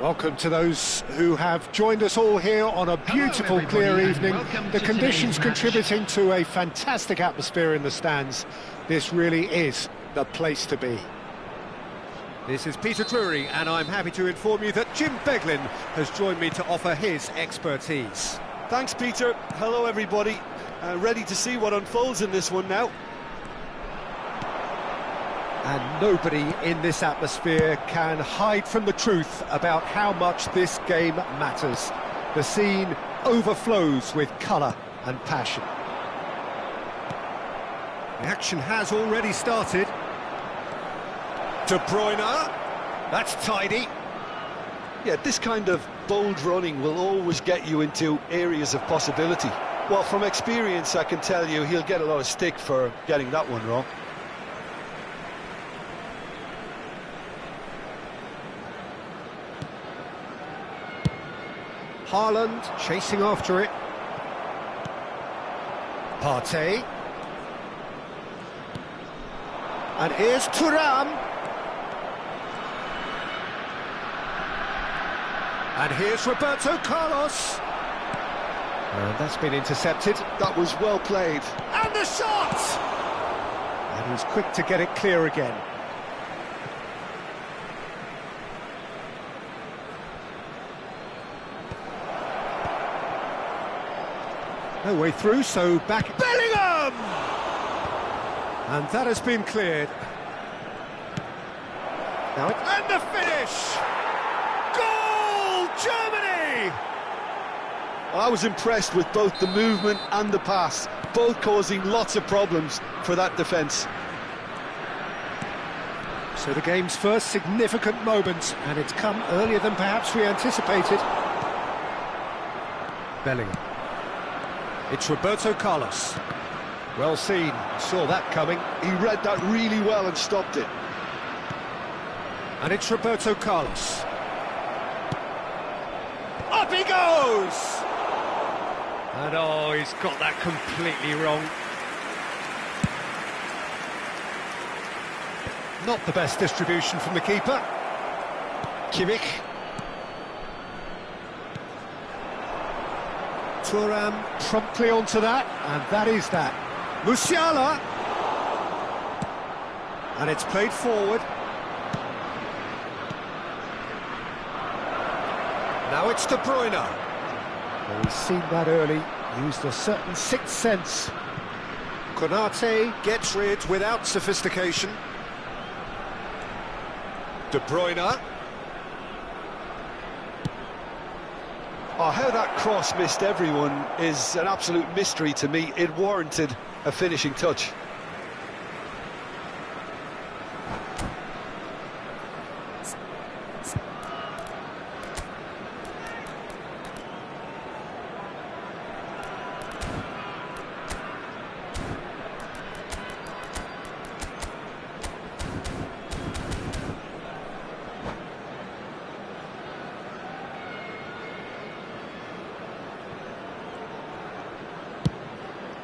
Welcome to those who have joined us all here on a beautiful, clear evening. The conditions contributing to a fantastic atmosphere in the stands. This really is the place to be. This is Peter Drury, and I'm happy to inform you that Jim Beglin has joined me to offer his expertise. Thanks, Peter. Hello, everybody. Ready to see what unfolds in this one now. And nobody in this atmosphere can hide from the truth about how much this game matters. The scene overflows with colour and passion. The action has already started. De Bruyne, that's tidy. Yeah, this kind of bold running will always get you into areas of possibility. Well, from experience, I can tell you he'll get a lot of stick for getting that one wrong. Haaland chasing after it. Partey. And here's Thuram. And here's Roberto Carlos. And that's been intercepted. That was well played. And the shot! And he's quick to get it clear again. No way through, so back... Bellingham! And that has been cleared. Now it... And the finish! Goal! Germany! I was impressed with both the movement and the pass, both causing lots of problems for that defence. So the game's first significant moment, and it's come earlier than perhaps we anticipated. Bellingham. It's Roberto Carlos. Well seen, saw that coming. He read that really well and stopped it. And it's Roberto Carlos. Up he goes! And oh, he's got that completely wrong. Not the best distribution from the keeper. Kimmich. Thuram promptly onto that, and that is that. Musiala! And it's played forward. Now it's De Bruyne. Well, he's seen that early, used a certain sixth sense. Konate gets rid without sophistication. De Bruyne. Oh, how that cross missed everyone is an absolute mystery to me. It warranted a finishing touch.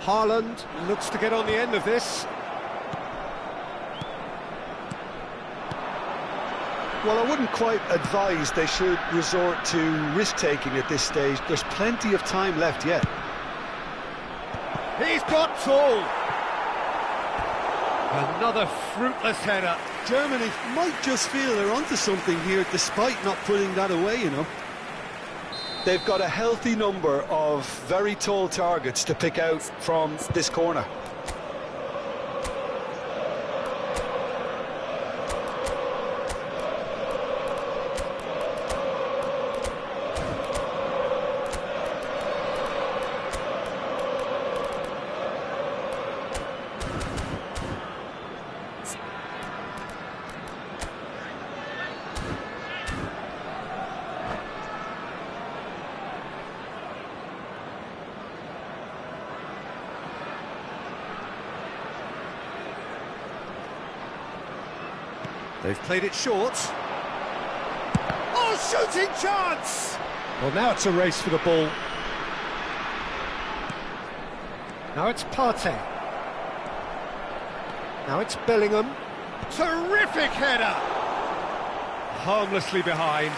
Haaland looks to get on the end of this. Well, I wouldn't quite advise they should resort to risk-taking at this stage. There's plenty of time left yet. He's got tall. Another fruitless header. Germany might just feel they're onto something here, despite not putting that away, you know. They've got a healthy number of very tall targets to pick out from this corner. They've played it short. Oh, shooting chance! Well, now it's a race for the ball. Now it's Partey. Now it's Bellingham. Terrific header! Harmlessly behind.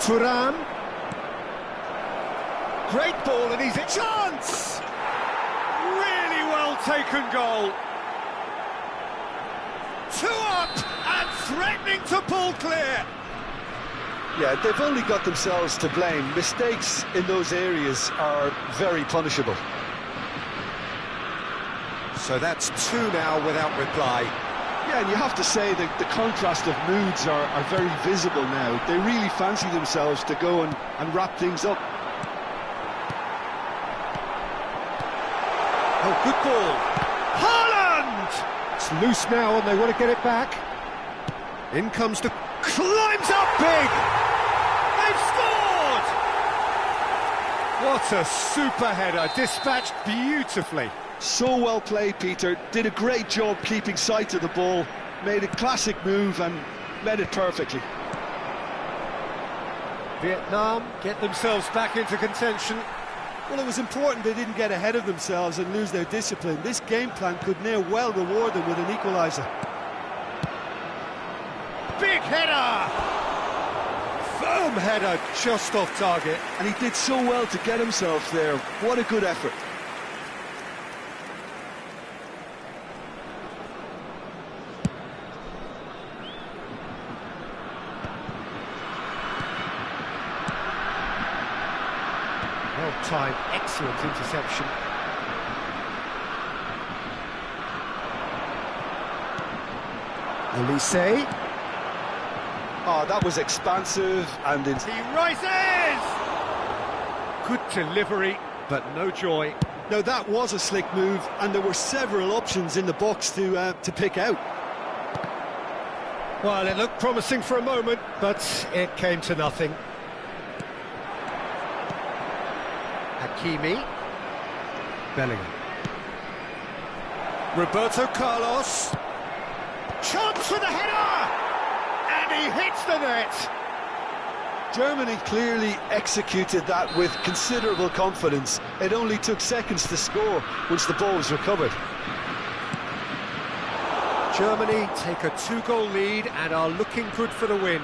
Thuram. Great ball, and he's a chance! Really well taken goal. 2 up and threatening to pull clear. Yeah, they've only got themselves to blame. Mistakes in those areas are very punishable. So that's 2 now without reply. Yeah, and you have to say that the contrast of moods are very visible now. They really fancy themselves to go and wrap things up. Oh, good ball. Haaland! It's loose now and they want to get it back. In comes the... climbs up big! They've scored! What a super header, dispatched beautifully. So well played, Peter. Did a great job keeping sight of the ball. Made a classic move and led it perfectly. Vietnam get themselves back into contention. Well, it was important they didn't get ahead of themselves and lose their discipline. This game plan could near well reward them with an equaliser. Big header! Firm header, just off target. And he did so well to get himself there. What a good effort. Well-timed, excellent interception. Elise. Oh, that was expansive and... He rises! Good delivery, but no joy. Now, that was a slick move, and there were several options in the box to pick out. Well, it looked promising for a moment, but it came to nothing. Hakimi. Bellingham. Roberto Carlos. Chance for the header! And he hits the net! Germany clearly executed that with considerable confidence. It only took seconds to score once the ball was recovered. Germany take a 2-goal lead and are looking good for the win.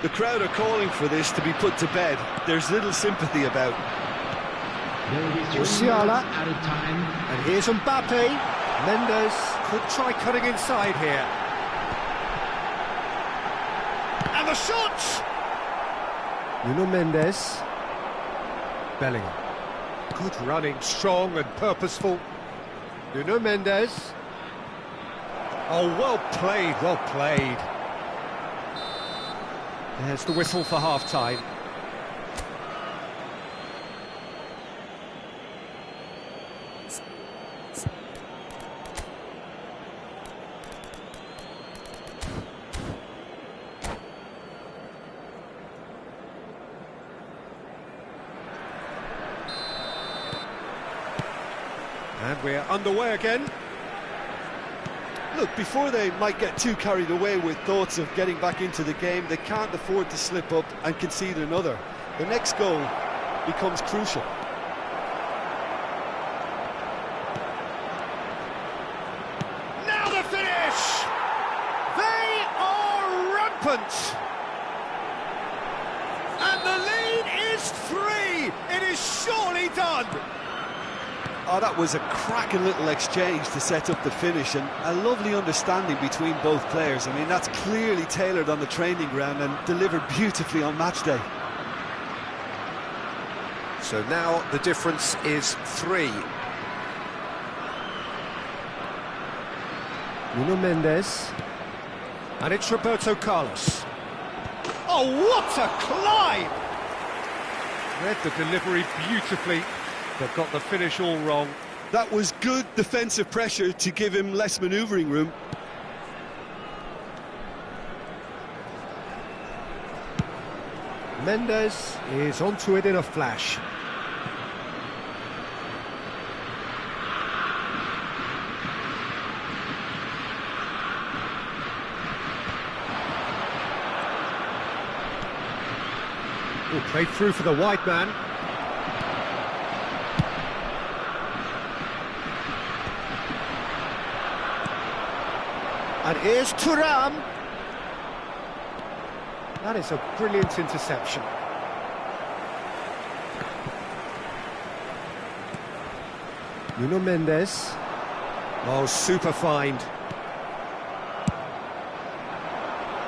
The crowd are calling for this to be put to bed. There's little sympathy about. Musiala. And here's Mbappe. Mendes Could try cutting inside here. And the shot! Nuno Mendes. Bellingham. Good running, strong and purposeful. Nuno Mendes. Oh, well played, well played. There's the whistle for half-time. And we're underway again. Look, before they might get too carried away with thoughts of getting back into the game, they can't afford to slip up and concede another. The next goal becomes crucial. Now the finish! They are rampant! And the lead is 3! It is surely done! Oh, that was a cracking little exchange to set up the finish, and a lovely understanding between both players. I mean, that's clearly tailored on the training ground and delivered beautifully on match day. So now the difference is 3. Nuno Mendes. And it's Roberto Carlos. Oh, what a climb! Read the delivery beautifully. They've got the finish all wrong. That was good defensive pressure to give him less manoeuvring room. Mendes is onto it in a flash. Oh, played through for the wide man. And here's Thuram. That is a brilliant interception. Nuno Mendes. Oh, super find.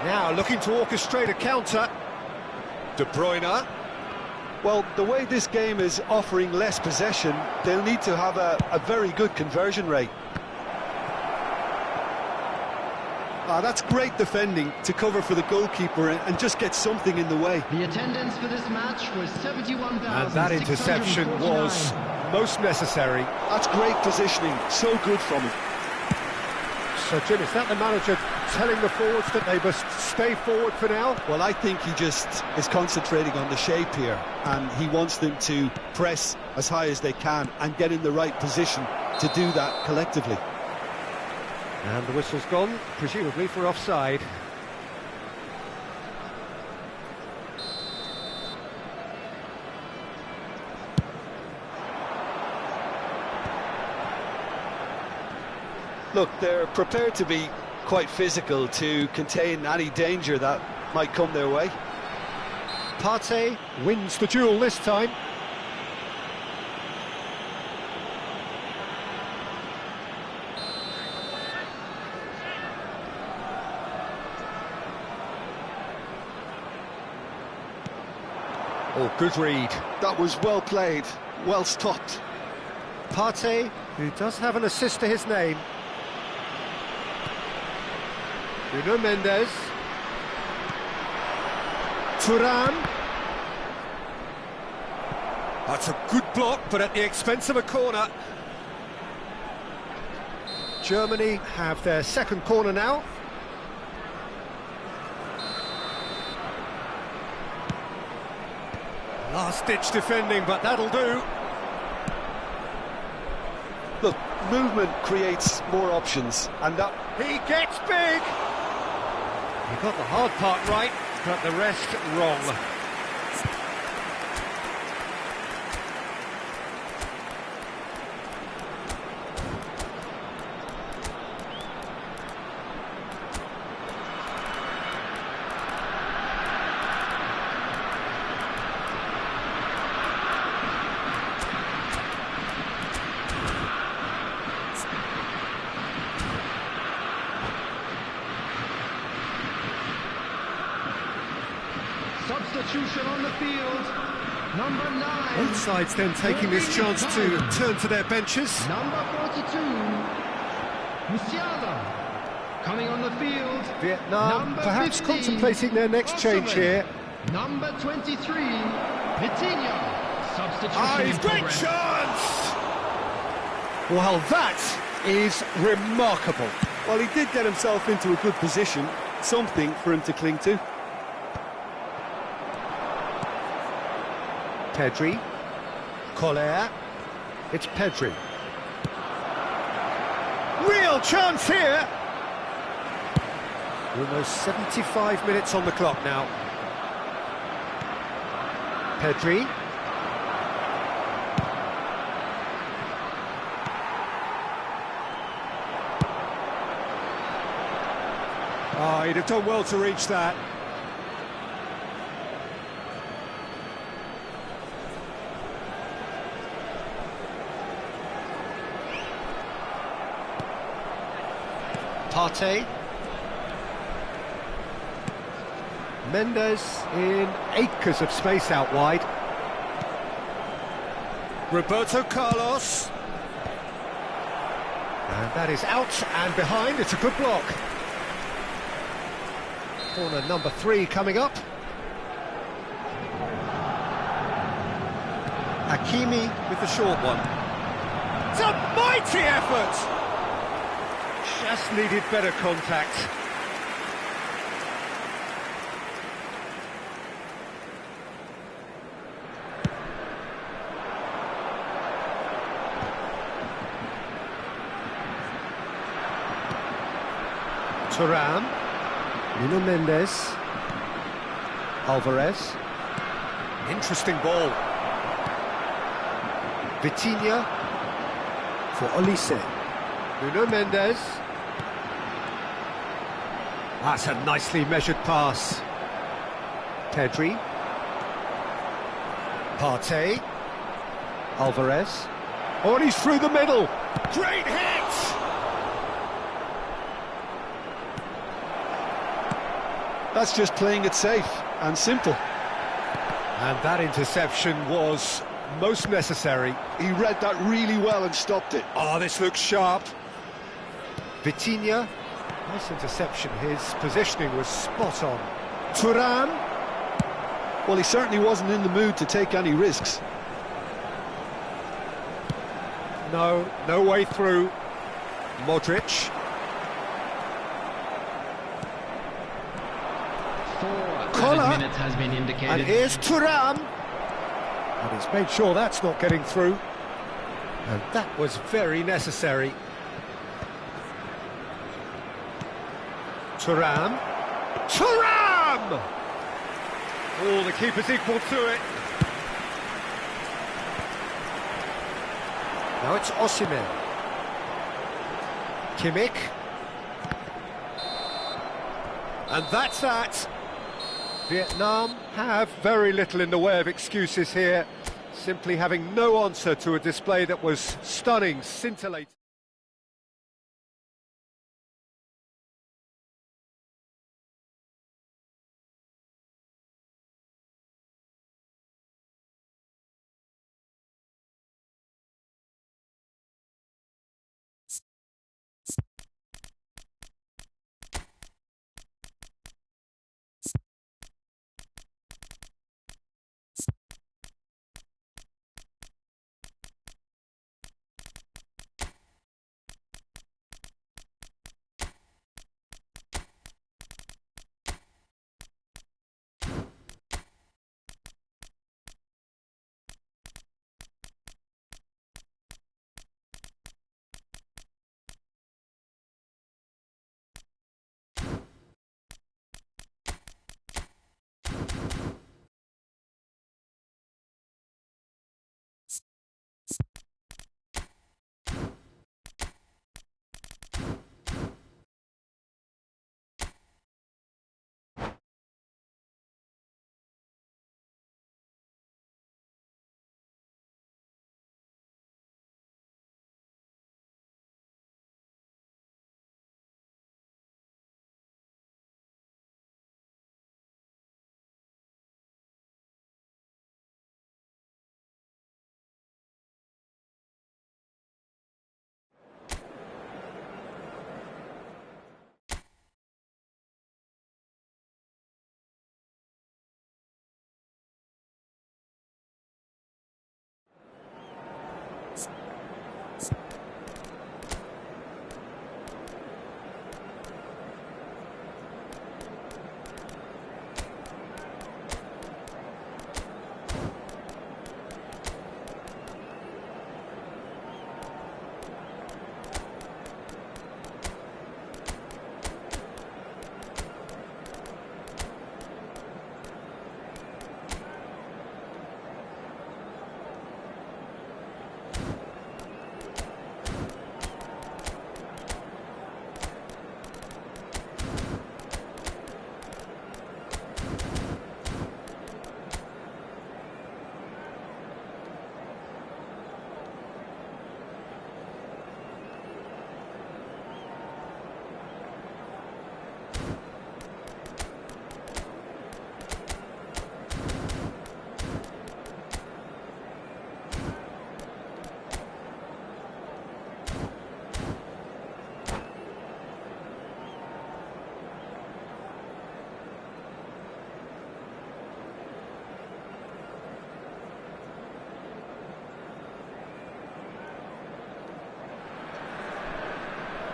Now looking to orchestrate a counter. De Bruyne. Well, the way this game is offering less possession, they'll need to have a very good conversion rate. That's great defending to cover for the goalkeeper and just get something in the way. The attendance for this match was 71,000. And that interception was most necessary. That's great positioning, so good from him. So, Jim, is that the manager telling the forwards that they must stay forward for now? Well, I think he just is concentrating on the shape here, and he wants them to press as high as they can and get in the right position to do that collectively. And the whistle's gone, presumably for offside. Look, they're prepared to be quite physical to contain any danger that might come their way. Partey wins the duel this time. Oh, good read. That was well played, well stopped. Partey, who does have an assist to his name. Nuno Mendes. Thuram. That's a good block, but at the expense of a corner. Germany have their second corner now. Last-ditch defending, but that'll do. Look, movement creates more options, and that... He gets big! He got the hard part right, but the rest wrong. Substitution on the field, number 9. Both sides then taking this chance to turn to their benches. Number 42, Musiala, coming on the field. Vietnam Number perhaps 15, contemplating their next change here. Number 23, Vitinha. Substitution in Great progress. chance! Well, that is remarkable. Well, he did get himself into a good position, something for him to cling to. Pedri. Collier. It's Pedri. Real chance here! Almost 75 minutes on the clock now. Pedri. Oh, he'd have done well to reach that. Partey. Mendes in acres of space out wide. Roberto Carlos. And that is out and behind. It's a good block. Corner number 3 coming up. Hakimi with the short one. It's a mighty effort! Just needed better contact. Thuram. Nuno Mendes. Alvarez. Interesting ball. Vitinha for Olise. Nuno Mendes. That's a nicely measured pass. Pedri. Partey. Alvarez. Oh, and he's through the middle. Great hit! That's just playing it safe and simple. And that interception was most necessary. He read that really well and stopped it. Oh, this looks sharp. Vitinha. Nice interception. His positioning was spot on. Thuram. Well, he certainly wasn't in the mood to take any risks. No way through. Modric. 4 minutes has been indicated. And here's Thuram. And he's made sure that's not getting through. And that was very necessary. Thuram. Thuram! Oh, the keeper's equal to it. Now it's Osimhen. Kimmich. And that's that. Vietnam have very little in the way of excuses here, simply having no answer to a display that was stunning, scintillating.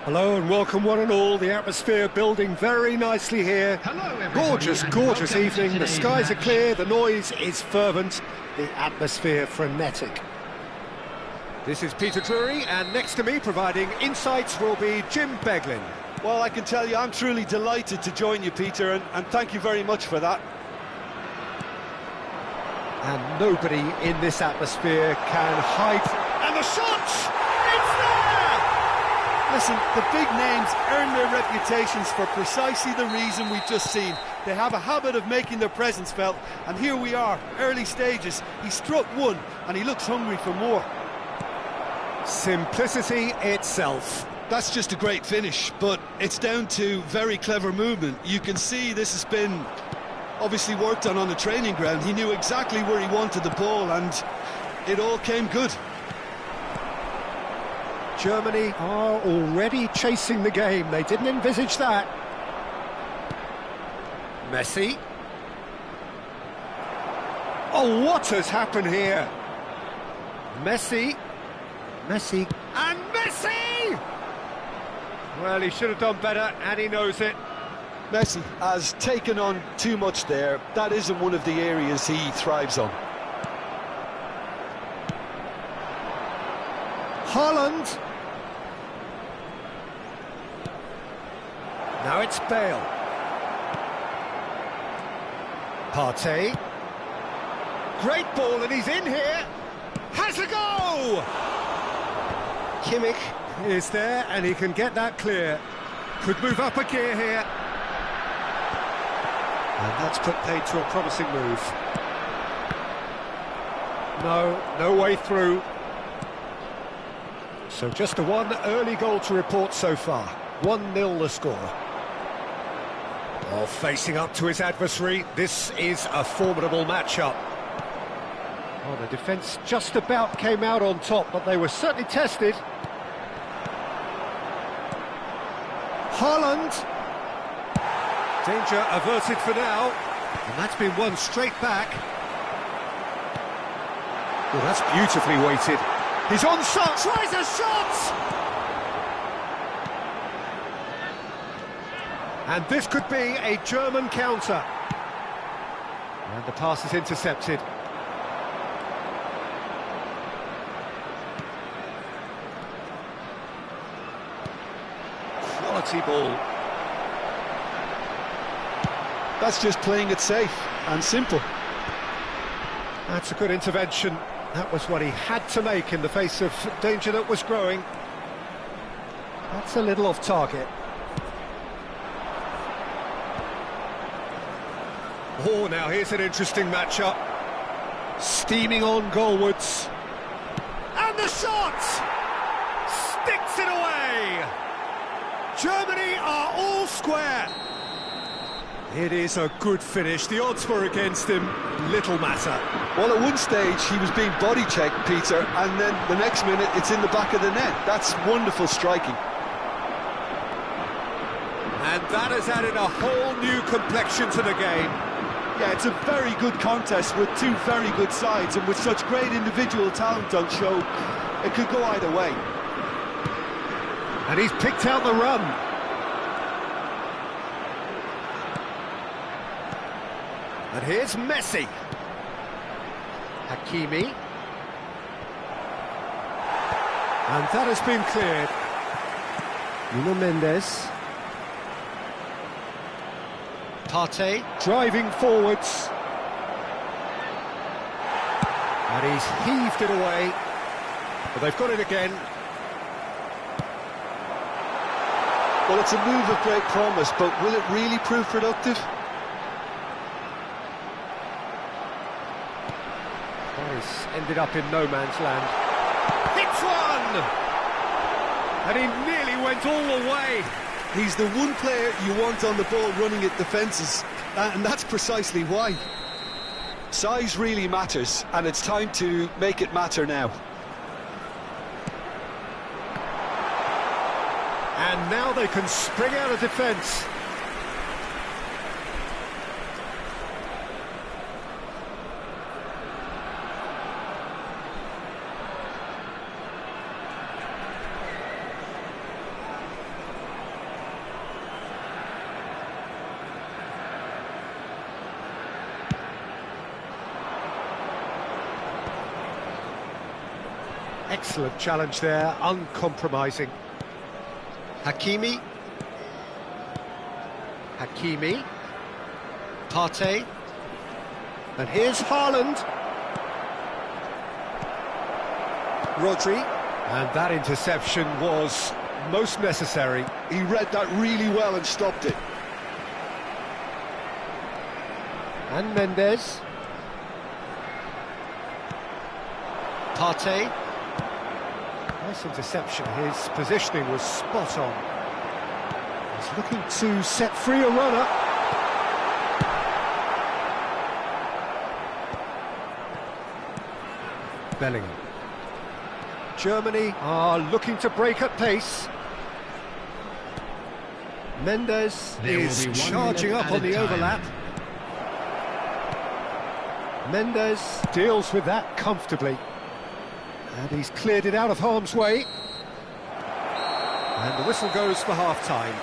Hello and welcome one and all. The atmosphere building very nicely here. Hello, everybody, Gorgeous, and gorgeous welcome to evening. The today's skies are match. clear, the noise is fervent, the atmosphere frenetic. This is Peter Drury, and next to me providing insights will be Jim Beglin. Well, I can tell you, I'm truly delighted to join you, Peter, and thank you very much for that. And nobody in this atmosphere can hide. And the shot! It's there! Listen, the big names earn their reputations for precisely the reason we've just seen. They have a habit of making their presence felt, and here we are, early stages. He struck one, and he looks hungry for more. Simplicity itself. That's just a great finish, but it's down to very clever movement. You can see this has been obviously worked on the training ground. He knew exactly where he wanted the ball, and it all came good. Germany are already chasing the game. They didn't envisage that. Messi. Oh, what has happened here? Messi. And Messi! Well, he should have done better, and he knows it. Messi has taken on too much there. That isn't one of the areas he thrives on. Haaland. Now it's Bale. Partey. Great ball, and he's in here. Has a go! Kimmich is there, and he can get that clear. Could move up a gear here. And that's put paid to a promising move. No way through. So just the one early goal to report so far. 1-0 the score. Oh, facing up to his adversary, this is a formidable matchup. Oh, the defence just about came out on top, but they were certainly tested. Haaland. Danger averted for now, and that's been won straight back. Well, that's beautifully weighted. He's on shot, tries a shot! And this could be a German counter. And the pass is intercepted. Quality ball. That's just playing it safe and simple. That's a good intervention. That was what he had to make in the face of danger that was growing. That's a little off target. Oh, now here's an interesting matchup. Steaming on goalwards. And the shot! Sticks it away! Germany are all square. It is a good finish. The odds were against him. Little matter. Well, at one stage he was being body checked, Peter, and then the next minute it's in the back of the net. That's wonderful striking. And that has added a whole new complexion to the game. Yeah, it's a very good contest with two very good sides, and with such great individual talent on show, it could go either way. And he's picked out the run. And here's Messi. Hakimi. And that has been cleared. Nuno Mendes. Partey driving forwards. And he's heaved it away. But they've got it again. Well, it's a move of great promise, but will it really prove productive? He's ended up in no man's land. Hits one! And he nearly went all the way. He's the one player you want on the ball running at defences, and that's precisely why. Size really matters, and it's time to make it matter now. And now they can spring out of defence. Excellent challenge there, uncompromising. Hakimi. Partey. And here's Haaland. Rodri. And that interception was most necessary. He read that really well and stopped it. And Mendes. Partey. Nice interception, his positioning was spot on. He's looking to set free a runner. Bellingham. Germany are looking to break at pace. Mendes is charging up on the overlap. Mendes deals with that comfortably. And he's cleared it out of harm's way. And the whistle goes for half-time.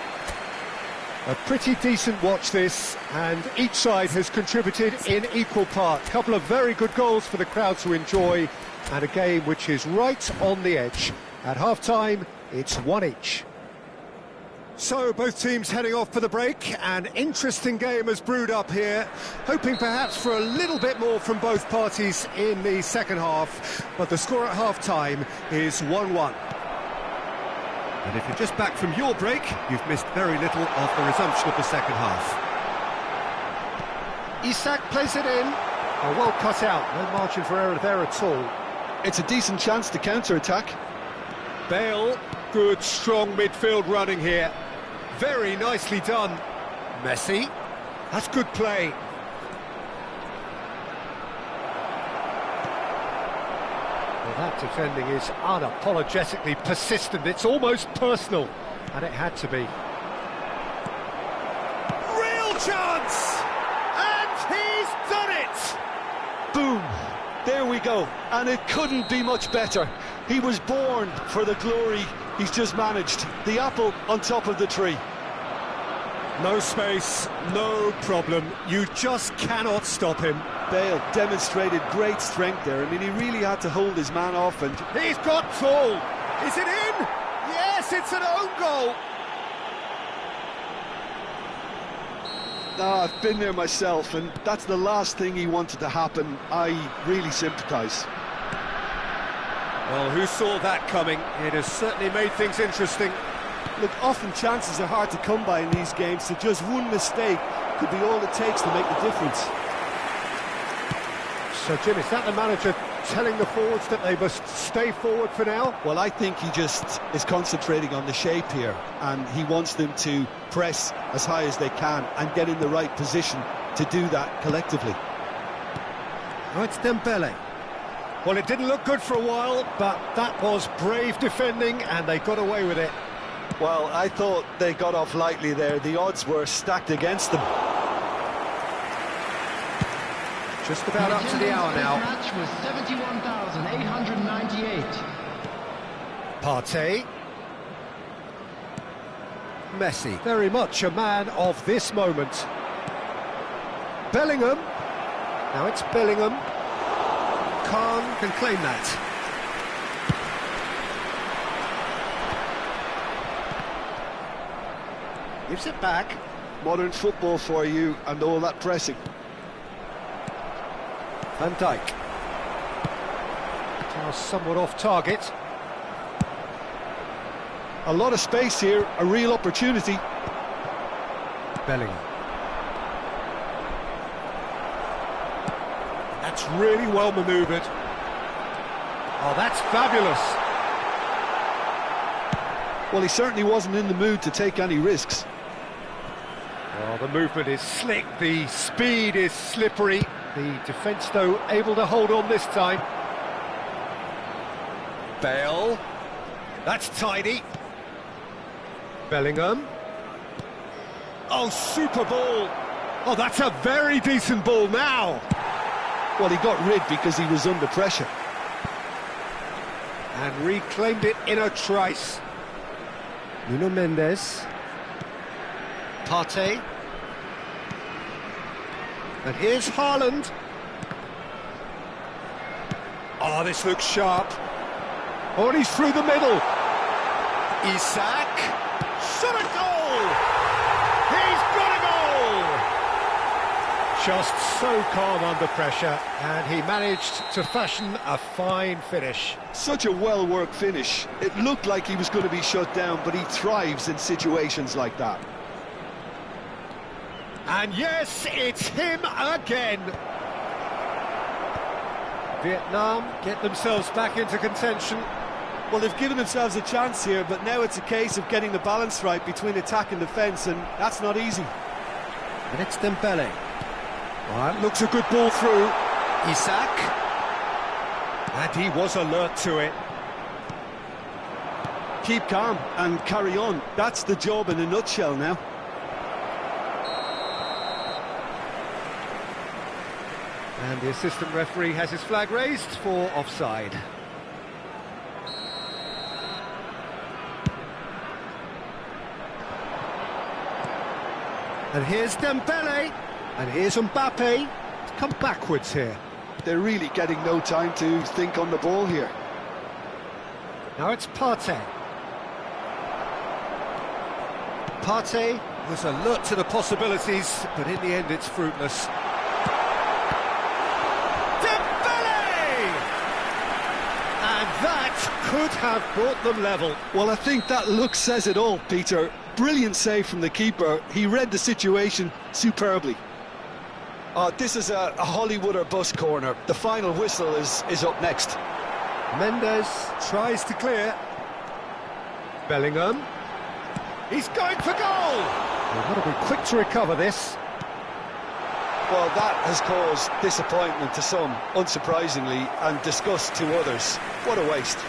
A pretty decent watch this, and each side has contributed in equal part. A couple of very good goals for the crowd to enjoy, and a game which is right on the edge. At half-time, it's one each. So, both teams heading off for the break. An interesting game has brewed up here, hoping perhaps for a little bit more from both parties in the second half, but the score at half-time is 1-1. And if you're just back from your break, you've missed very little of the resumption of the second half. Isak plays it in. Oh, well cut out, no margin for error there at all. It's a decent chance to counter-attack. Bale, good strong midfield running here. Very nicely done. Messi, that's good play. Well, that defending is unapologetically persistent. It's almost personal, and it had to be. Real chance! And he's done it! Boom! There we go, and it couldn't be much better. He was born for the glory he's just managed. The apple on top of the tree. No space, no problem. You just cannot stop him. Bale demonstrated great strength there. I mean, he really had to hold his man off, and He's got full. Is it in? Yes, it's an own goal. I've been there myself, and that's the last thing he wanted to happen. I really sympathise. Well, who saw that coming? It has certainly made things interesting. look, often chances are hard to come by in these games, so just one mistake could be all it takes to make the difference. So, Jim, is that the manager telling the forwards that they must stay forward for now? Well, I think he just is concentrating on the shape here, and he wants them to press as high as they can and get in the right position to do that collectively. Oh, it's Dembele. Well, it didn't look good for a while, but that was brave defending, and they got away with it. Well, I thought they got off lightly there. The odds were stacked against them. Just about up to the hour now. Match was 71,898. Partey. Messi, very much a man of this moment. Bellingham. Now it's Bellingham. Khan can claim that. Gives it back. Modern football for you and all that pressing. Van Dijk. Now somewhat off target. A lot of space here, a real opportunity. Bellingham. That's really well manoeuvred. Oh, that's fabulous. Well, he certainly wasn't in the mood to take any risks. Oh, the movement is slick, the speed is slippery. The defence, though, able to hold on this time. Bale. That's tidy. Bellingham. Oh, super ball. Oh, that's a very decent ball now. Well, he got rid because he was under pressure. And reclaimed it in a trice. Nuno Mendes. Partey. And here's Haaland. Oh, this looks sharp. Oh, and he's through the middle. Isak. Shot a goal! He's got a goal! Just so calm under pressure, and he managed to fashion a fine finish. Such a well-worked finish. It looked like he was going to be shut down, but he thrives in situations like that. And yes, it's him again. Vietnam get themselves back into contention. Well, they've given themselves a chance here, but now it's a case of getting the balance right between attack and defence, and that's not easy. And it's Dembele. Well, that looks a good ball through. Isak. And he was alert to it. Keep calm and carry on. That's the job in a nutshell now. And the assistant referee has his flag raised for offside. And here's Dembele. And here's Mbappe. Come backwards here. They're really getting no time to think on the ball here. Now it's Partey. Partey was alert to the possibilities, but in the end it's fruitless. Dembele! And that could have brought them level. Well, I think that look says it all, Peter. Brilliant save from the keeper. He read the situation superbly. This is a Hollywood or bust corner. The final whistle is up next. Mendes tries to clear. Bellingham. He's going for goal! They've got to be quick to recover this. Well, that has caused disappointment to some, unsurprisingly, and disgust to others. What a waste.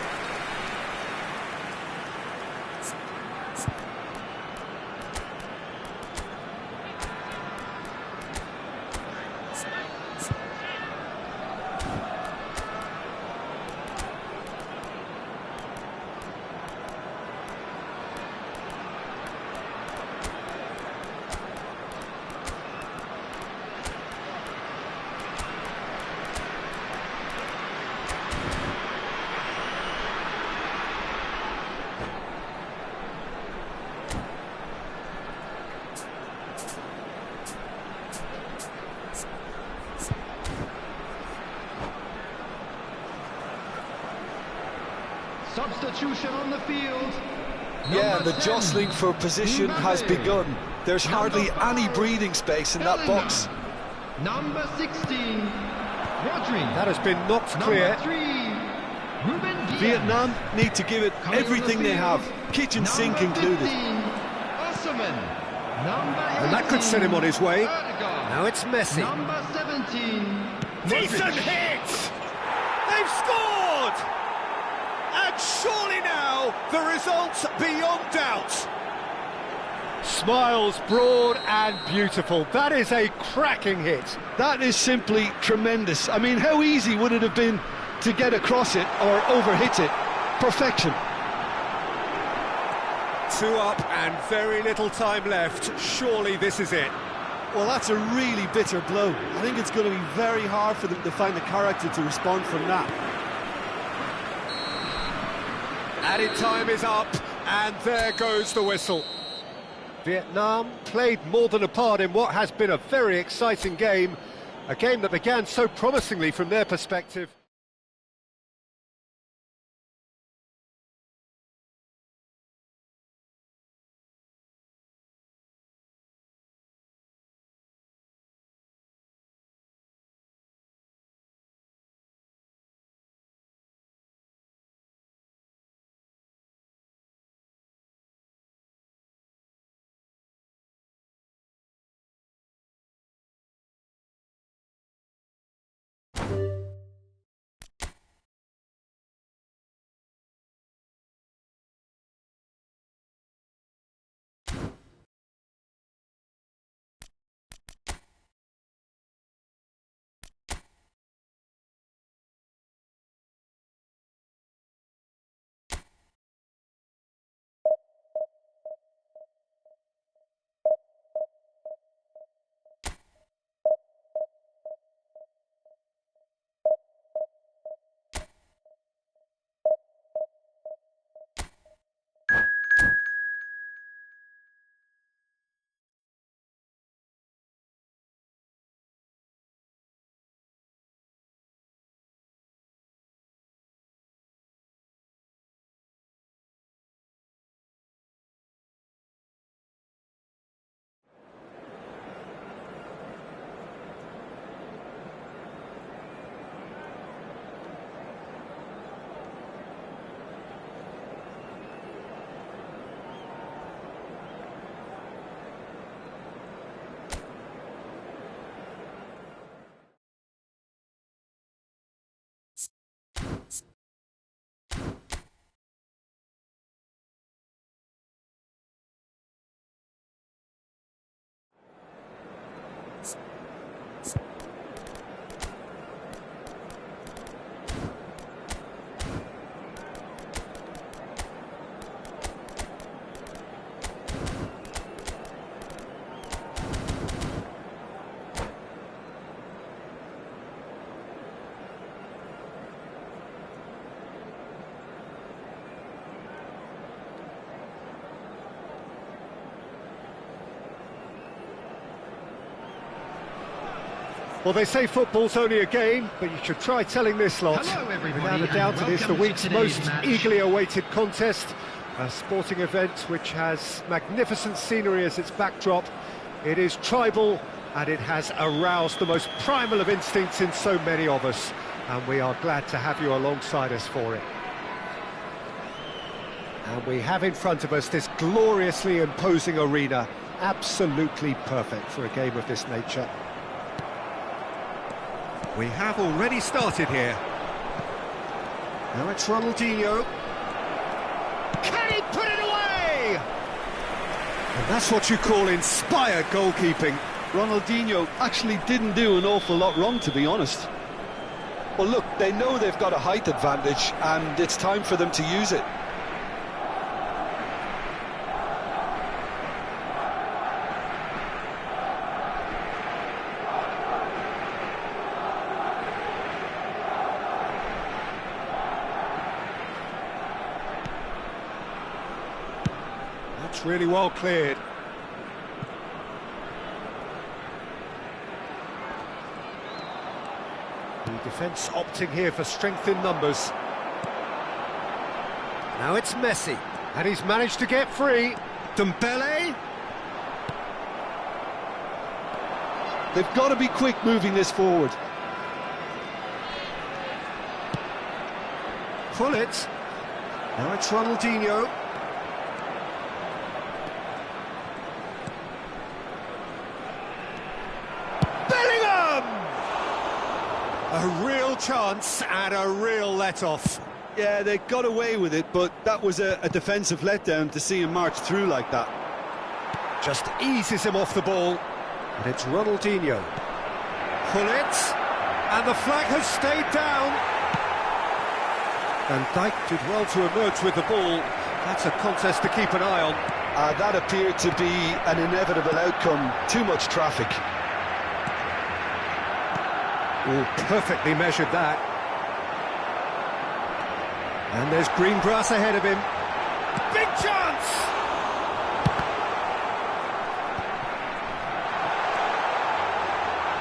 Substitution on the field. Yeah, the 10, jostling for position has begun. There's hardly any breathing space in that box. Number 16, Rodri. That has been knocked clear. Number 3, Ruben Diaz. Vietnam need to give it everything they have, kitchen sink included. Osman. Number 18, And that could set him on his way. Odegaard. Now it's Messi. Number 17, Decent Modric. hit! They've scored! And surely now, the result's beyond doubt. Smiles broad and beautiful. That is a cracking hit. That is simply tremendous. I mean, how easy would it have been to get across it or overhit it? Perfection. 2 up and very little time left. Surely this is it. Well, that's a really bitter blow. I think it's going to be very hard for them to find the character to respond from that. Added time is up, and there goes the whistle. Vietnam played more than a part in what has been a very exciting game, a game that began so promisingly from their perspective. Well, they say football's only a game, but you should try telling this lot. Hello, everybody, Without a doubt, and it is the welcome to week's today's most match. eagerly awaited contest. A sporting event which has magnificent scenery as its backdrop. It is tribal, and it has aroused the most primal of instincts in so many of us. And we are glad to have you alongside us for it. And we have in front of us this gloriously imposing arena. Absolutely perfect for a game of this nature. We have already started here. Now it's Ronaldinho. Can he put it away? And that's what you call inspired goalkeeping. Ronaldinho actually didn't do an awful lot wrong, to be honest. Well, look, they know they've got a height advantage, and it's time for them to use it. That's really well cleared. The defence opting here for strength in numbers. Now it's Messi. And he's managed to get free. Dembele. They've got to be quick moving this forward. Pull it. Now it's Ronaldinho. A real chance and a real let-off. Yeah, they got away with it, but that was a defensive letdown to see him march through like that. Just eases him off the ball. And it's Ronaldinho. Pull it. And the flag has stayed down. Van Dijk did well to emerge with the ball. That's a contest to keep an eye on. That appeared to be an inevitable outcome. Too much traffic. Oh, perfectly measured that. And there's green grass ahead of him. Big chance!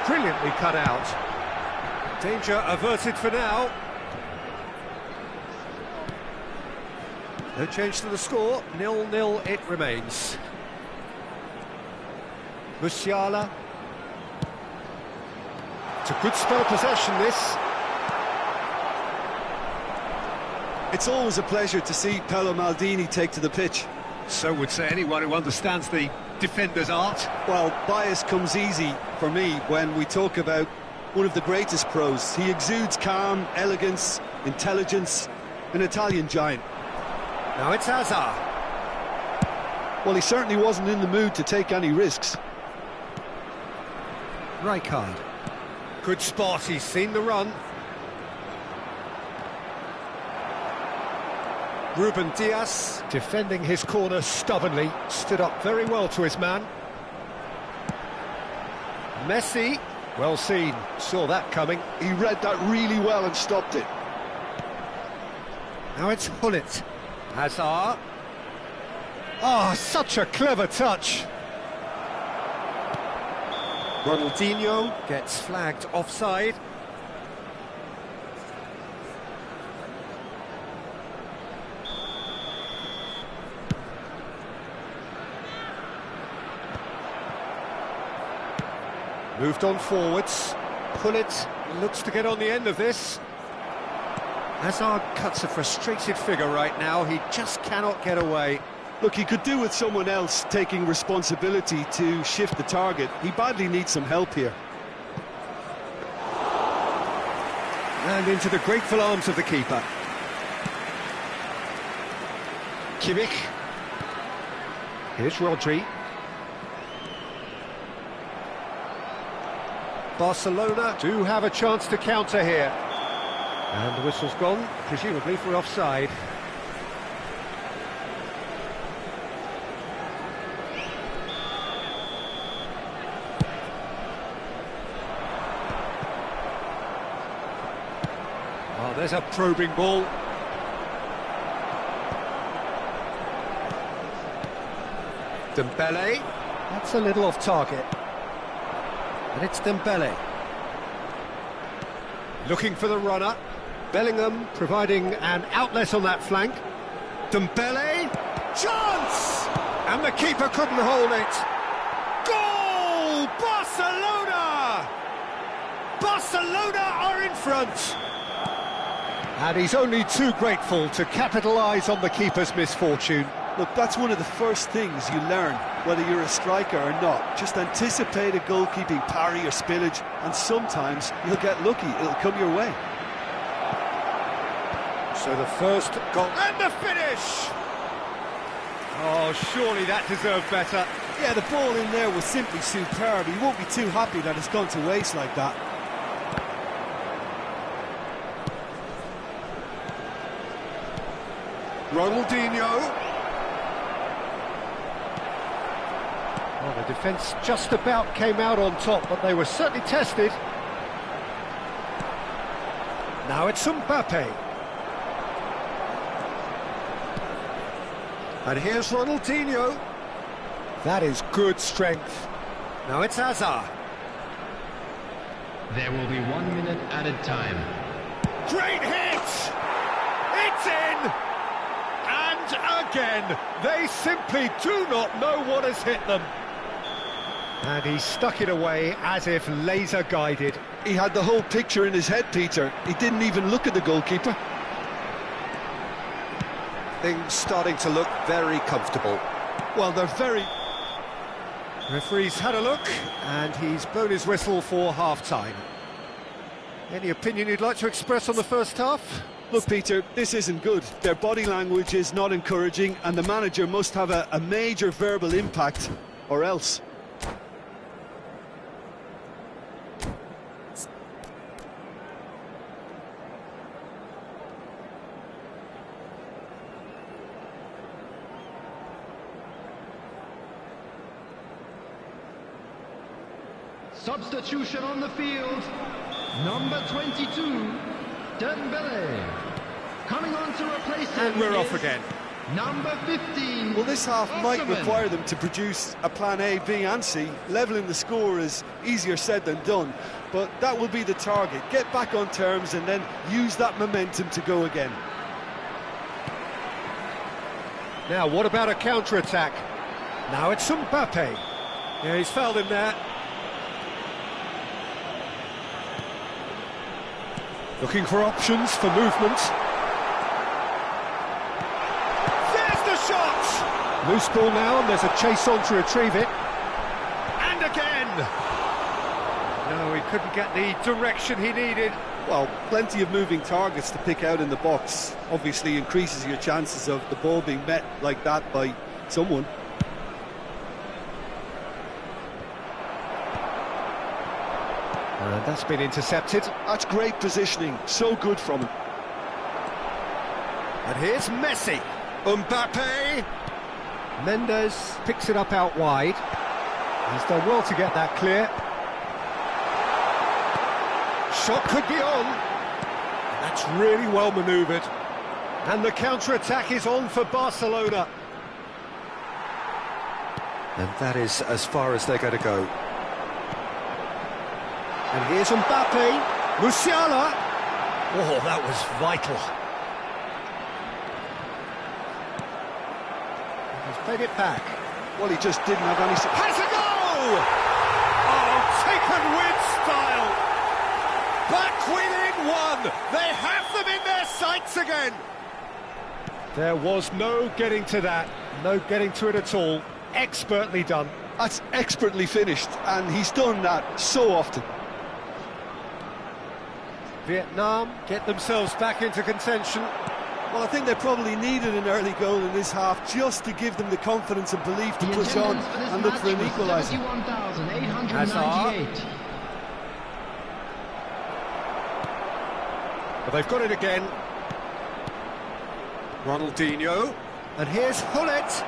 Brilliantly cut out. Danger averted for now. No change to the score. 0-0 it remains. Musiala. It's a good spell of possession, this. It's always a pleasure to see Paolo Maldini take to the pitch. So would say anyone who understands the defender's art. Well, bias comes easy for me when we talk about one of the greatest pros. He exudes calm, elegance, intelligence, an Italian giant. Now it's Hazard. Well, he certainly wasn't in the mood to take any risks. Rijkaard. Good spot, he's seen the run. Ruben Dias, defending his corner stubbornly, stood up very well to his man. Messi, well seen, saw that coming. He read that really well and stopped it. Now it's Hullet. Hazard. Oh, such a clever touch. Ronaldinho gets flagged offside. Moved on forwards. Pullet looks to get on the end of this. Hazard cuts a frustrated figure right now. He just cannot get away. Look, he could do with someone else taking responsibility to shift the target. He badly needs some help here. And into the grateful arms of the keeper. Kimmich. Here's Rodri. Barcelona do have a chance to counter here. And the whistle's gone, presumably for offside. Oh, there's a probing ball. Dembele. That's a little off target. And it's Dembele. Looking for the runner. Bellingham providing an outlet on that flank. Dembele. Chance! And the keeper couldn't hold it. Goal! Barcelona! Barcelona are in front. And he's only too grateful to capitalise on the keeper's misfortune. Look, that's one of the first things you learn, whether you're a striker or not. Just anticipate a goalkeeping parry or spillage, and sometimes you'll get lucky, it'll come your way. So the first goal... And the finish! Oh, surely that deserved better. Yeah, the ball in there was simply superb. He won't be too happy that it's gone to waste like that. Ronaldinho. Well, the defence just about came out on top, but they were certainly tested. Now it's Mbappe. And here's Ronaldinho. That is good strength. Now it's Hazard. There will be 1 minute added time. Great hit! It's in! And again, they simply do not know what has hit them. And he stuck it away as if laser guided. He had the whole picture in his head, Peter. He didn't even look at the goalkeeper. Things starting to look very comfortable. Well, they're very... Referee's had a look, and he's blown his whistle for half-time. Any opinion you'd like to express on the first half? Look, Peter, this isn't good. Their body language is not encouraging, and the manager must have a major verbal impact, or else. Substitution on the field. Number 22, Dembele. Coming on to replace him. And we're off again. Number 15. Well, this half might Osman. require them to produce a plan A, B and C. Levelling the score is easier said than done, but that will be the target. Get back on terms and then use that momentum to go again. Now, what about a counter-attack? Now it's Mbappe. Yeah, he's fouled him there. Looking for options for movement. There's the shot! Loose ball now, and there's a chase on to retrieve it. And again! No, he couldn't get the direction he needed. Well, plenty of moving targets to pick out in the box. Obviously increases your chances of the ball being met like that by someone. And that's been intercepted. That's great positioning, so good from him. And here's Messi. Mbappe. Mendes picks it up out wide. He's done well to get that clear. Shot could be on. That's really well manoeuvred. And the counter-attack is on for Barcelona. And that is as far as they're going to go. And here's Mbappe. Musiala. Oh, that was vital. He's played it back. Well, he just didn't have any... Has a go! Oh, taken with style. Back within one. They have them in their sights again. There was no getting to that. No getting to it at all. Expertly done. That's expertly finished, and he's done that so often. Vietnam get themselves back into contention. Well, I think they probably needed an early goal in this half just to give them the confidence and belief to push on and look for an equaliser. 71,898. But they've got it again. Ronaldinho. And here's Hullet.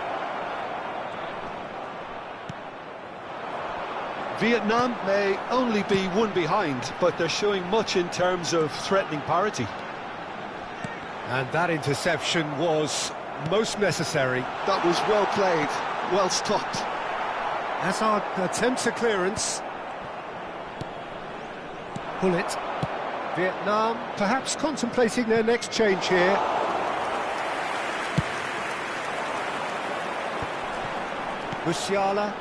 Vietnam may only be one behind, but they're showing much in terms of threatening parity. And that interception was most necessary. That was well played, well stopped. Hazard attempts a clearance. Hullet. Vietnam perhaps contemplating their next change here. Musiala.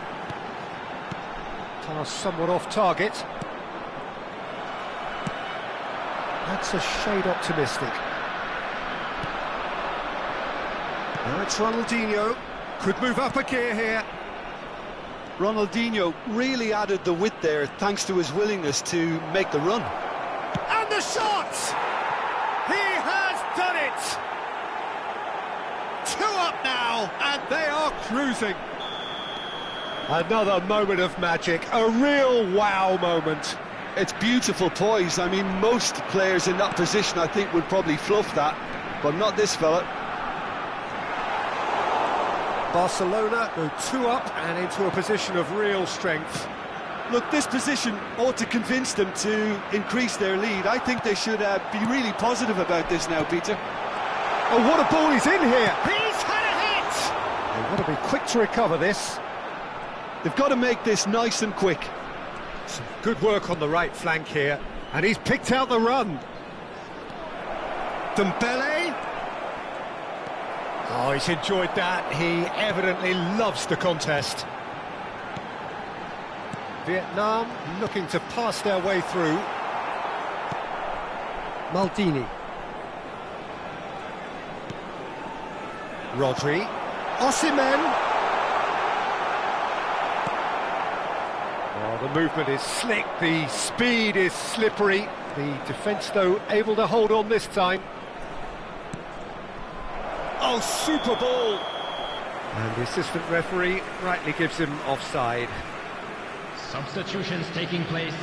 Pass somewhat off target. That's a shade optimistic. Now it's Ronaldinho. Could move up a gear here. Ronaldinho really added the width there thanks to his willingness to make the run. And the shot! He has done it! 2 up now, and they are cruising. Another moment of magic, a real wow moment. It's beautiful poise. I mean, most players in that position, I think, would probably fluff that, but not this fella. Barcelona go 2 up and into a position of real strength. Look, this position ought to convince them to increase their lead. I think they should be really positive about this now, Peter. Oh, what a ball he's in here! He's had a hit! They've got to be quick to recover this. They've got to make this nice and quick. Some good work on the right flank here, and he's picked out the run. Dembele. Oh, he's enjoyed that. He evidently loves the contest. Vietnam looking to pass their way through. Maldini. Rodri. Osimhen. Oh, the movement is slick, the speed is slippery. The defence, though, able to hold on this time. Oh, super ball! And the assistant referee rightly gives him offside. Substitutions taking place.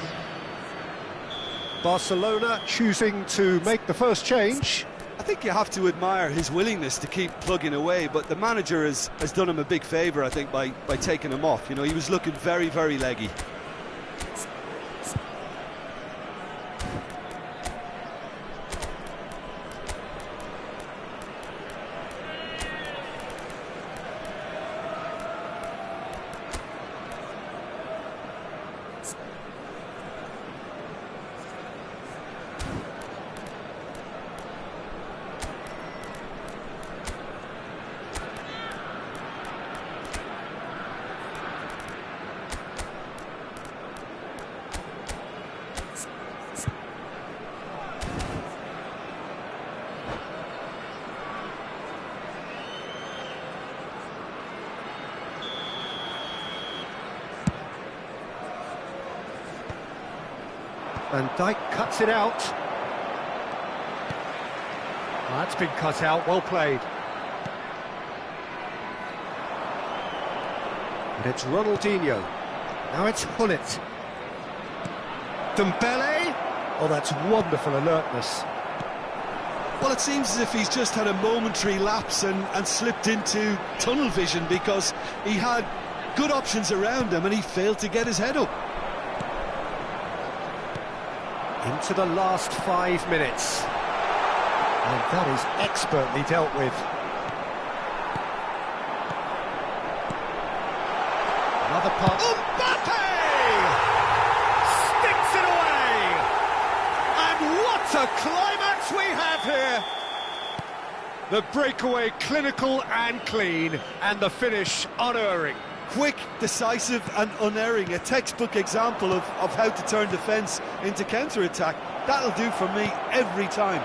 Barcelona choosing to make the first change. I think you have to admire his willingness to keep plugging away, but the manager has done him a big favour, I think, by taking him off. You know, he was looking very, very leggy. Van Dijk cuts it out. Oh, that's been cut out, well played. And it's Ronaldinho. Now it's Hullet. Dembele. Oh, that's wonderful alertness. Well, it seems as if he's just had a momentary lapse and slipped into tunnel vision, because he had good options around him and he failed to get his head up. Into the last 5 minutes. And that is expertly dealt with. Another pass. Mbappe! Sticks it away! And what a climax we have here! The breakaway clinical and clean, and the finish unerring. Quick, decisive and unerring, a textbook example of how to turn defence into counter-attack. That'll do for me every time.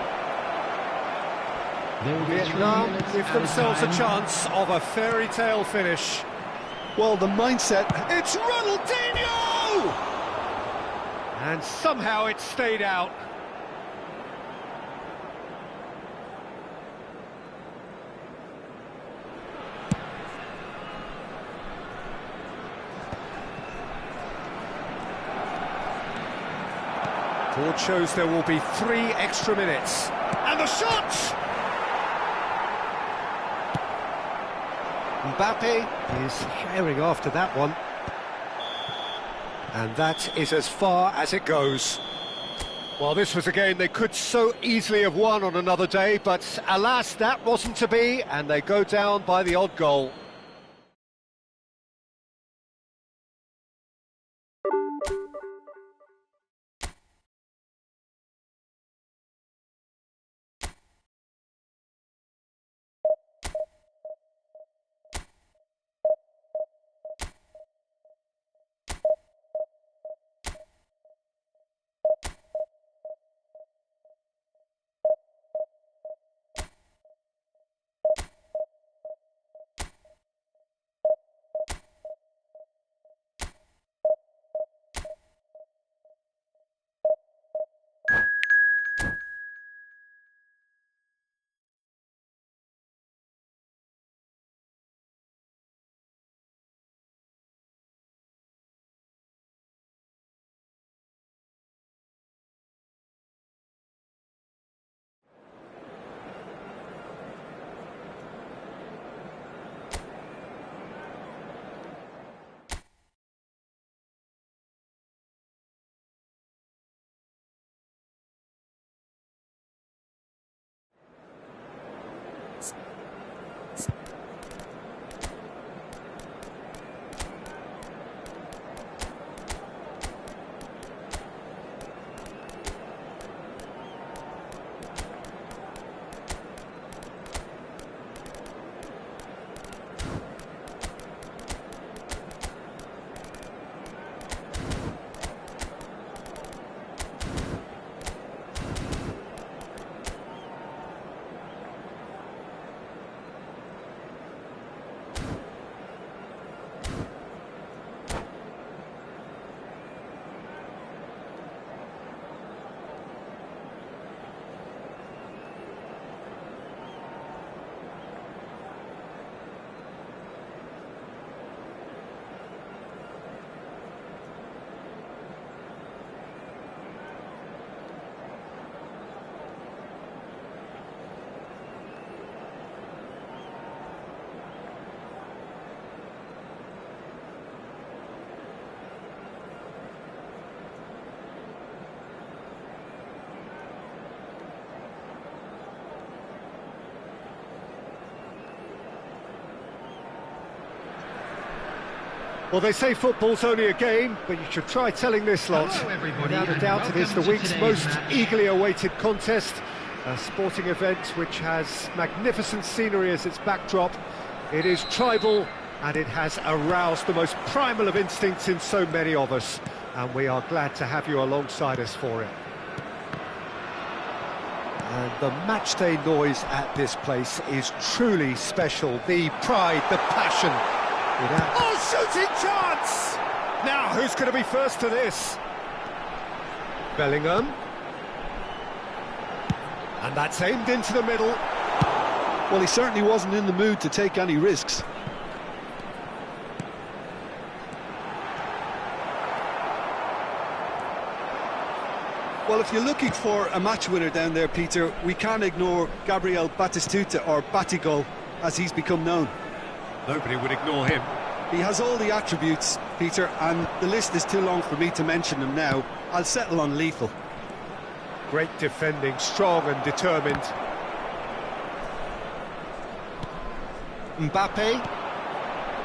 Vietnam give themselves a chance of a fairy tale finish. Well, the mindset... It's Ronaldinho! And somehow it stayed out. Board shows there will be 3 extra minutes. And the shot! Mbappe is herring after that one. And that is as far as it goes. Well, this was a game they could so easily have won on another day, but alas, that wasn't to be, and they go down by the odd goal. Well, they say football's only a game, but you should try telling this lot. Hello, everybody, Without a and doubt, it is the welcome to week's today's most match. eagerly awaited contest. A sporting event which has magnificent scenery as its backdrop. It is tribal, and it has aroused the most primal of instincts in so many of us. And we are glad to have you alongside us for it. And the matchday noise at this place is truly special. The pride, the passion. Oh, shooting chance! Now, who's going to be first to this? Bellingham. And that's aimed into the middle. Well, he certainly wasn't in the mood to take any risks. Well, if you're looking for a match winner down there, Peter, we can't ignore Gabriel Batistuta, or Batigol, as he's become known. Nobody would ignore him. He has all the attributes, Peter, and the list is too long for me to mention them now. I'll settle on lethal. Great defending, strong and determined. Mbappe.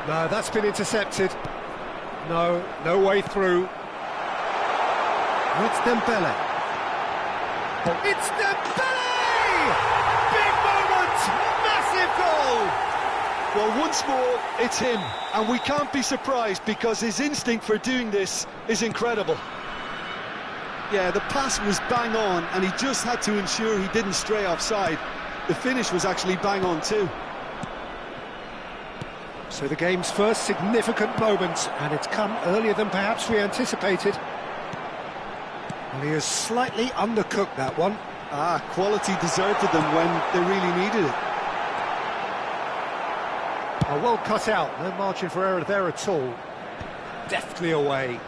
No, that's been intercepted. No, no way through. It's Dembele. It's Dembele! Big moment! Massive goal! Well, once more, it's him, and we can't be surprised because his instinct for doing this is incredible. Yeah, the pass was bang on, and he just had to ensure he didn't stray offside. The finish was actually bang on too. So the game's first significant moment, and it's come earlier than perhaps we anticipated. Well, he has slightly undercooked that one. Quality deserted them when they really needed it. Oh, well cut out, no margin for error there at all. Deftly away.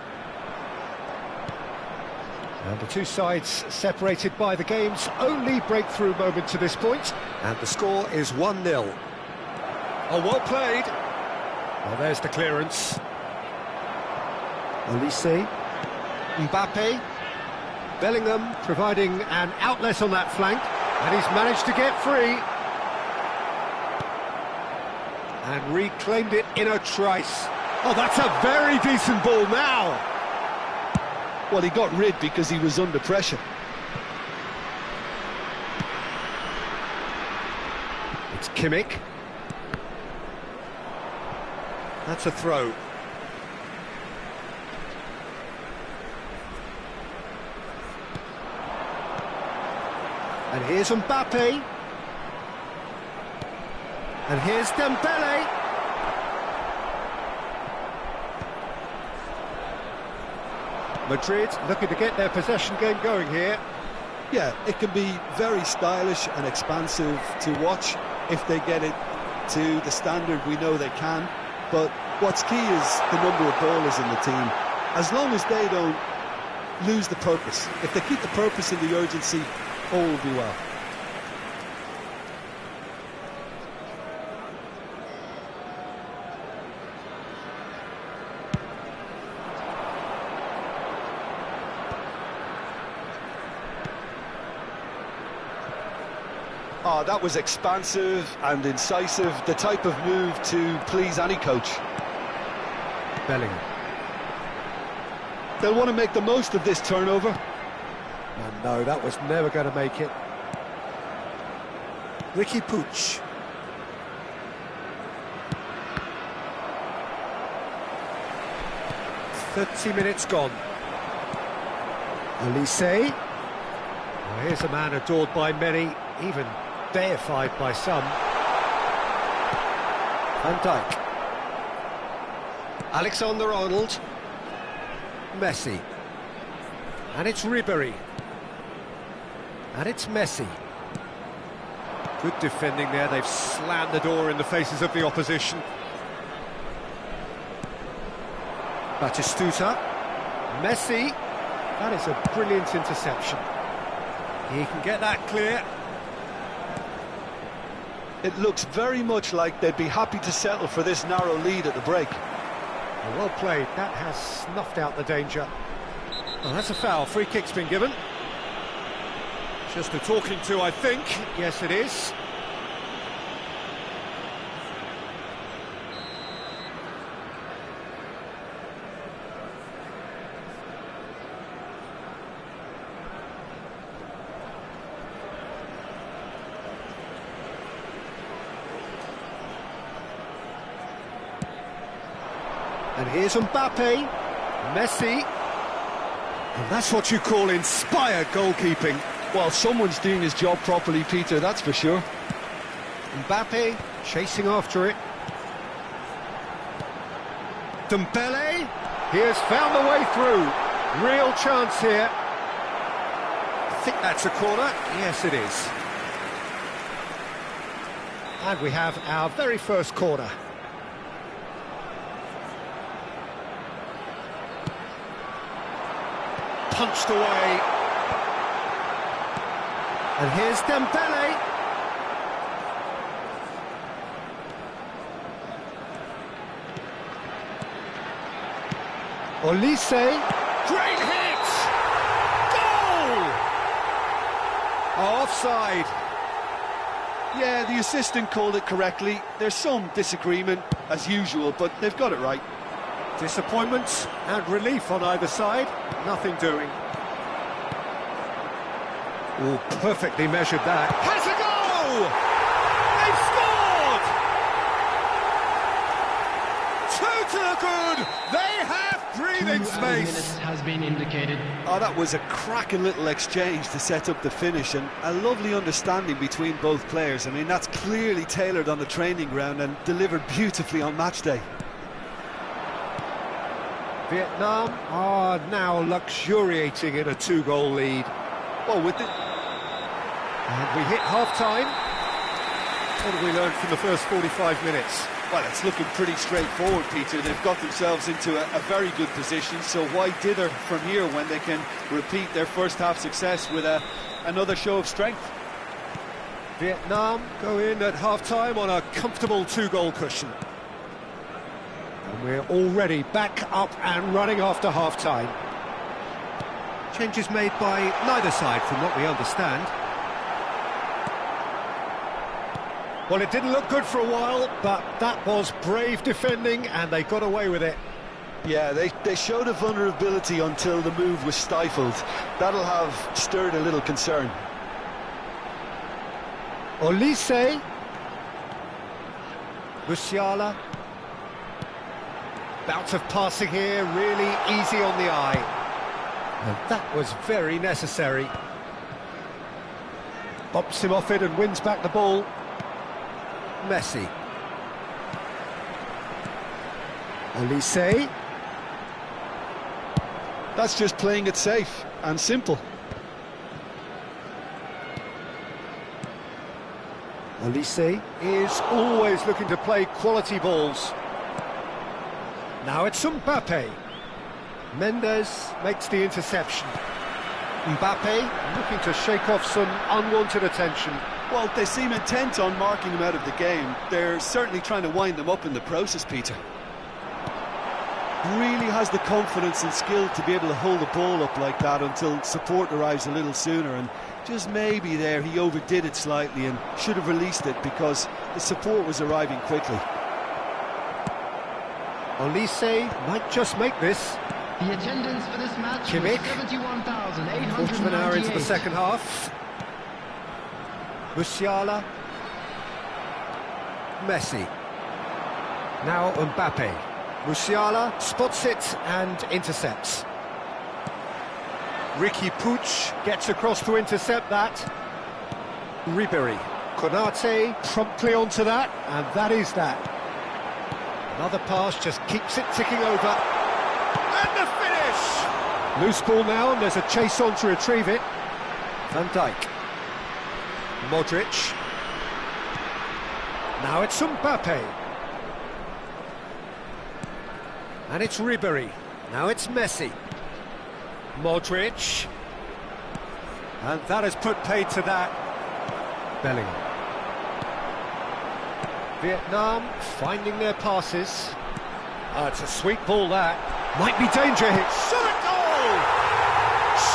And the two sides separated by the game's only breakthrough moment to this point. And the score is 1-0. Oh, well played. Well, there's the clearance. Olise. Mbappe. Bellingham providing an outlet on that flank. And he's managed to get free. And reclaimed it in a trice. Oh, that's a very decent ball now. Well, he got rid because he was under pressure. It's Kimmich. That's a throw. And here's Mbappe. And here's Dembele. Madrid looking to get their possession game going here. Yeah, it can be very stylish and expansive to watch if they get it to the standard we know they can. But what's key is the number of ballers in the team. As long as they don't lose the purpose, if they keep the purpose and the urgency, all will be well. Oh, that was expansive and incisive, the type of move to please any coach. Bellingham. They'll want to make the most of this turnover. And no, that was never going to make it. Ricky Puig. "30 minutes gone. Olise. Well, here's a man adored by many, even deified by some. Van Dijk. Alexander-Arnold. Messi. And it's Ribery. And it's Messi. Good defending there, they've slammed the door in the faces of the opposition. Batistuta. Messi. That is a brilliant interception. He can get that clear. It looks very much like they'd be happy to settle for this narrow lead at the break. Well played, that has snuffed out the danger. Oh, that's a foul, free kick's been given. Just a talking to, I think. Yes, it is. And here's Mbappe, Messi. And that's what you call inspired goalkeeping. Well, someone's doing his job properly, Peter, that's for sure. Mbappe chasing after it. Dembele, he has found the way through. Real chance here. I think that's a corner. Yes, it is. And we have our very first corner. Punched away. And here's Dembele. Olise. Great hit! Goal! Offside. Yeah, the assistant called it correctly. There's some disagreement, as usual, but they've got it right. Disappointment and relief on either side. Nothing doing. Oh, perfectly measured that. Has a goal! They've scored! Two to the good. They have breathing 2 space. minutes has been indicated. Oh, that was a cracking little exchange to set up the finish, and a lovely understanding between both players. I mean, that's clearly tailored on the training ground and delivered beautifully on match day. Vietnam are now luxuriating in a 2-goal lead. Well, with the... And we hit half-time. What have we learned from the first 45 minutes? Well, it's looking pretty straightforward, Peter. They've got themselves into a very good position, so why dither from here when they can repeat their first-half success with another show of strength? Vietnam go in at half-time on a comfortable 2-goal cushion. And we're already back up and running after half-time. Changes made by neither side from what we understand. Well, it didn't look good for a while, but that was brave defending and they got away with it. Yeah, they showed a vulnerability until the move was stifled. That'll have stirred a little concern. Olise. Musiala. Bout of passing here, really easy on the eye. And that was very necessary. Bops him off it and wins back the ball. Messi. Olise. That's just playing it safe and simple. Olise is always looking to play quality balls. Now it's Mbappe. Mendes makes the interception. Mbappe looking to shake off some unwanted attention. Well, they seem intent on marking him out of the game. They're certainly trying to wind them up in the process, Peter. Really has the confidence and skill to be able to hold the ball up like that until support arrives a little sooner, and just maybe there he overdid it slightly and should have released it because the support was arriving quickly. Olise might just make this. The attendance for this match Kimmich. was 71,898. Quarter of an hour into the second half. Musiala. Messi. Now Mbappe. Musiala spots it and intercepts. Ricky Puig gets across to intercept that. Ribéry. Konate promptly onto that, and that is that. Another pass just keeps it ticking over. And the finish! Loose ball now, and there's a chase on to retrieve it. Van Dijk. Modric. Now it's Mbappe. And it's Ribéry. Now it's Messi. Modric. And that has put paid to that. Bellingham. Vietnam finding their passes. It's a sweet ball that. Might be danger hit. Shot at goal!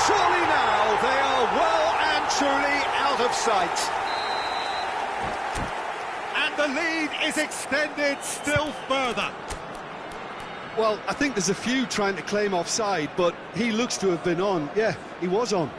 Surely now they are well and truly out of sight. And the lead is extended still further. Well, I think there's a few trying to claim offside, but he looks to have been on. Yeah, he was on.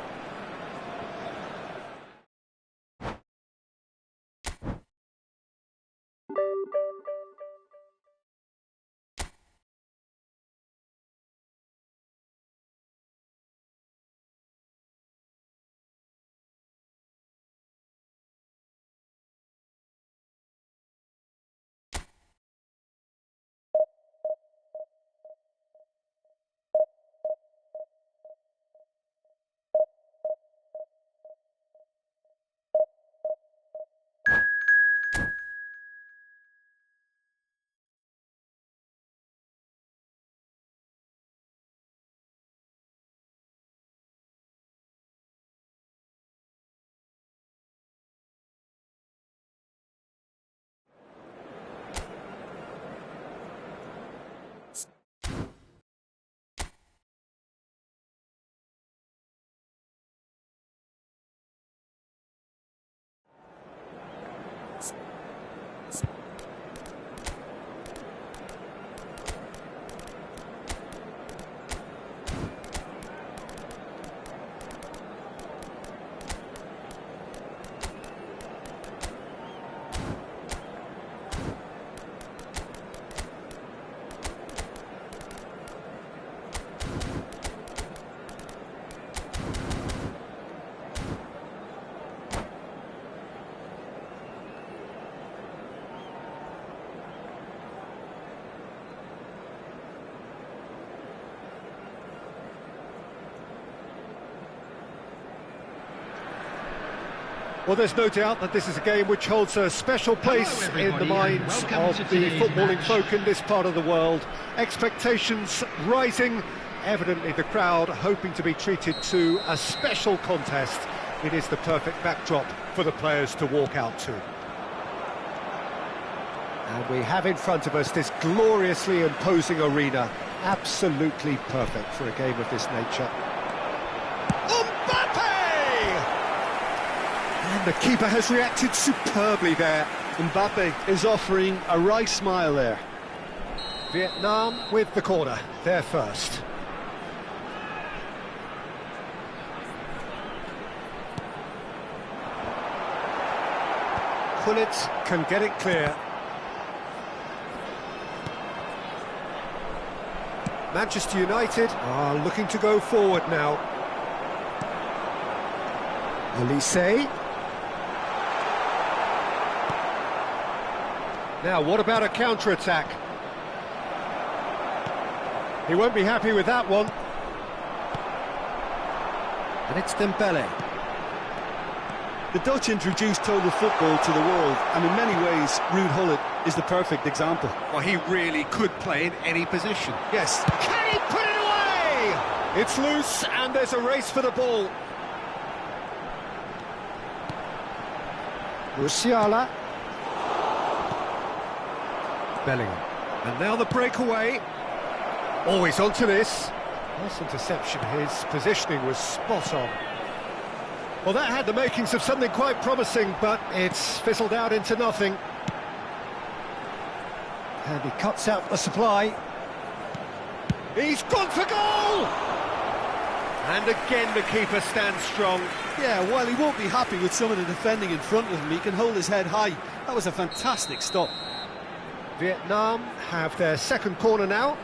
Well, there's no doubt that this is a game which holds a special place in the everybody, minds and of welcome to the today's footballing match. folk in this part of the world. Expectations rising, evidently the crowd hoping to be treated to a special contest. It is the perfect backdrop for the players to walk out to. And we have in front of us this gloriously imposing arena, absolutely perfect for a game of this nature. Mbappe! And the keeper has reacted superbly there. Mbappe is offering a wry smile there. Vietnam with the corner, they're first. Gullit can get it clear. Manchester United are looking to go forward now. Elise. Now, what about a counter-attack? He won't be happy with that one. And it's Dembele. The Dutch introduced total football to the world, and in many ways, Ruud Gullit is the perfect example. Well, he really could play in any position. Yes, Can he put it away? It's loose, and there's a race for the ball. Musiala. Bellingham. And now the breakaway. Always onto this. Nice interception. His positioning was spot on. Well, that had the makings of something quite promising, but it's fizzled out into nothing. And he cuts out the supply. He's gone for goal! And again the keeper stands strong. yeah, while he won't be happy with some of the defending in front of him, he can hold his head high. That was a fantastic stop. Vietnam have their second corner now.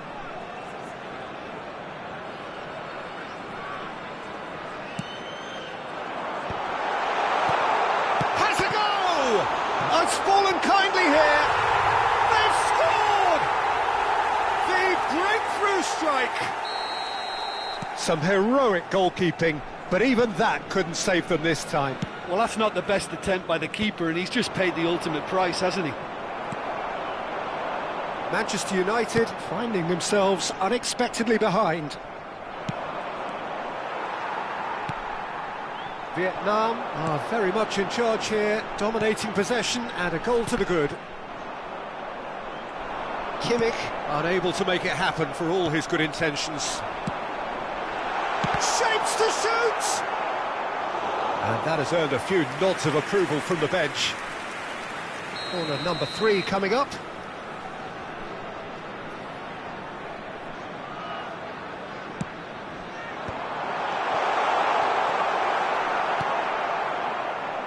Has a go! It's fallen kindly here. They've scored! The breakthrough strike. Some heroic goalkeeping, but even that couldn't save them this time. Well, that's not the best attempt by the keeper, and he's just paid the ultimate price, hasn't he? Manchester United finding themselves unexpectedly behind. Vietnam are very much in charge here, dominating possession and a goal to the good. Kimmich unable to make it happen for all his good intentions. Shapes to shoot! And that has earned a few nods of approval from the bench. Corner number 3 coming up.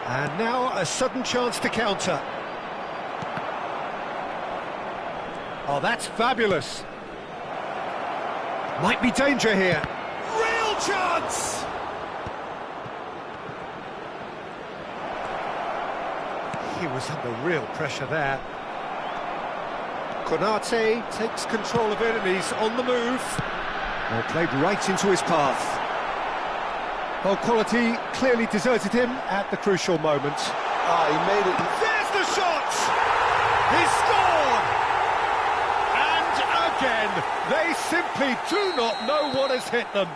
And now a sudden chance to counter. Oh, that's fabulous. Might be danger here. Real chance! He was under real pressure there. Konate takes control of it and he's on the move. Well, played right into his path. Well, quality clearly deserted him at the crucial moment. Ah, he made it. There's the shot! He scored! And again, they simply do not know what has hit them.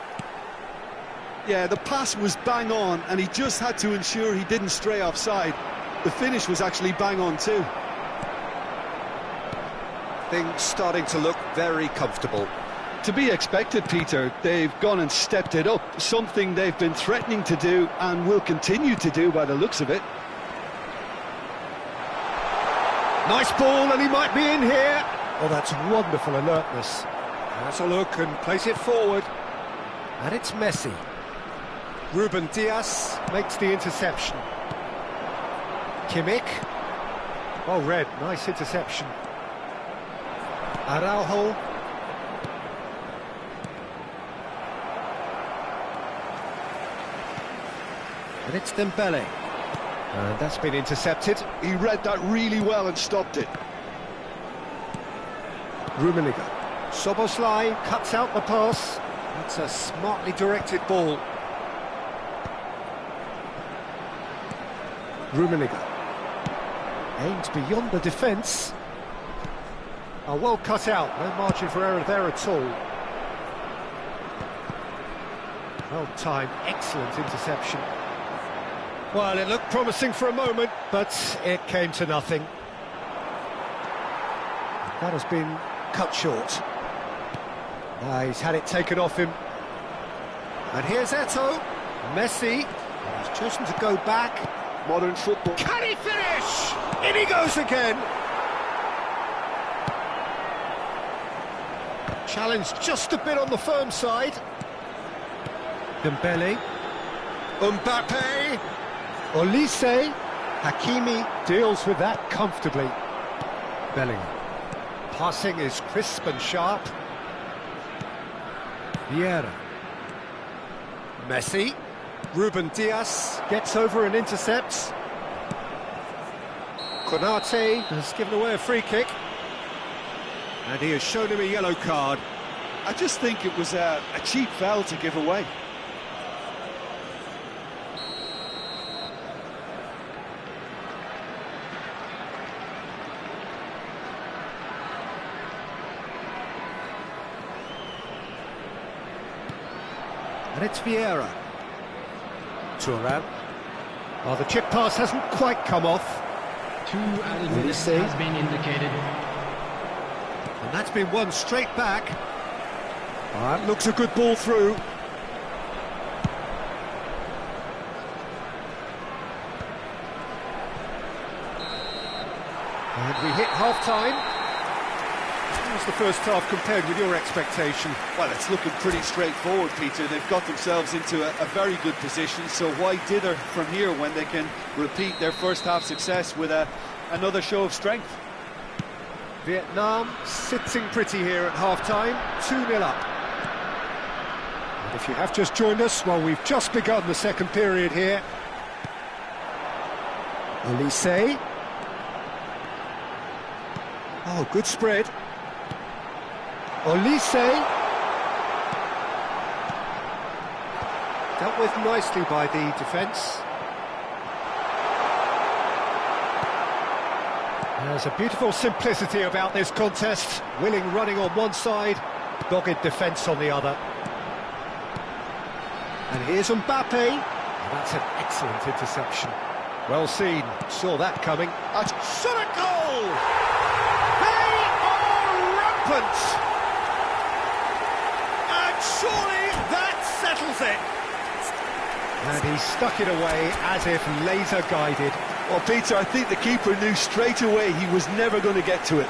Yeah, the pass was bang on, and he just had to ensure he didn't stray offside. The finish was actually bang on too. Things starting to look very comfortable. To be expected, Peter. They've gone and stepped it up, something they've been threatening to do and will continue to do by the looks of it. Nice ball, and he might be in here. Oh, that's wonderful alertness. Has a look and plays it forward. And it's Messi. Ruben Dias makes the interception. Kimmich. Well read, nice interception. Araujo. And it's Dembele. And that's been intercepted. He read that really well and stopped it. Rummenigge. Soboslai cuts out the pass. It's a smartly directed ball. Rummenigge. Aimed beyond the defence. Oh, well cut out, no margin for error there at all. Well timed, excellent interception. Well, it looked promising for a moment, but it came to nothing. That has been cut short. He's had it taken off him. And here's Eto'o. Messi. He's chosen to go back. Modern football. Can he finish? In he goes again. Challenge just a bit on the firm side. Dembele. Mbappe. Olise. Hakimi deals with that comfortably. Bellingham. Passing is crisp and sharp. Vieira. Messi. Ruben Dias gets over and intercepts. Konate has given away a free kick. And he has shown him a yellow card. I just think it was a cheap foul to give away. And it's Vieira. Thuram. Oh, the chip pass hasn't quite come off. 2 added minutes has been indicated. And that's been won straight back. That looks a good ball through. And we hit half-time. How's the first half compared with your expectation? Well, it's looking pretty straightforward, Peter. They've got themselves into a very good position, so why dither from here when they can repeat their first half success with another show of strength? Vietnam sitting pretty here at half-time, 2-0 up. And if you have just joined us, well, we've just begun the second period here. Olise. Oh, good spread. Olise. Dealt with nicely by the defence. There's a beautiful simplicity about this contest. Willing running on one side, dogged defence on the other. And here's Mbappe. And that's an excellent interception. Well seen, saw that coming. A shot at goal! They are rampant! And surely that settles it. And he stuck it away as if laser guided. Well, Peter, I think the keeper knew straight away he was never going to get to it.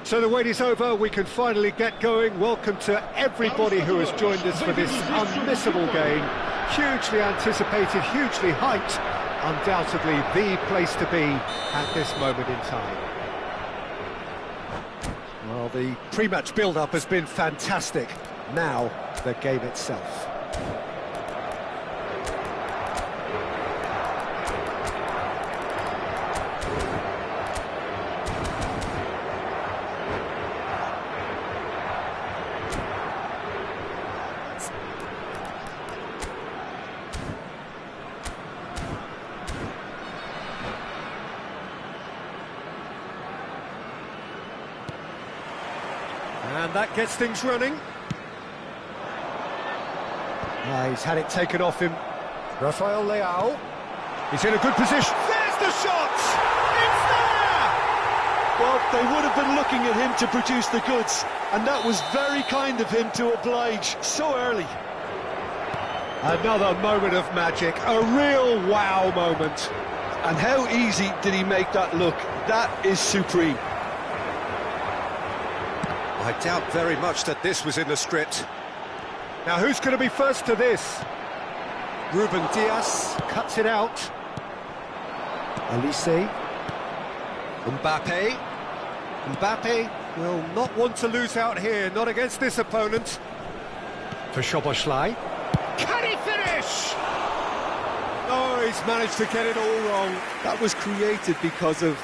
So the wait is over, we can finally get going. Welcome to everybody who has joined us for this unmissable game. Hugely anticipated, hugely hyped. Undoubtedly the place to be at this moment in time. Well, the pre-match build-up has been fantastic. Now, the game itself. And that gets things running. He's had it taken off him. Rafael Leao. He's in a good position. There's the shot! It's there! Well, they would have been looking at him to produce the goods, and that was very kind of him to oblige so early. Another moment of magic, a real wow moment. And how easy did he make that look? That is supreme. I doubt very much that this was in the script. Now who's going to be first to this? Ruben Dias cuts it out. Elise. Mbappe. Mbappe will not want to lose out here, not against this opponent. For Szoboszlai. Can he finish? Oh, he's managed to get it all wrong. That was created because of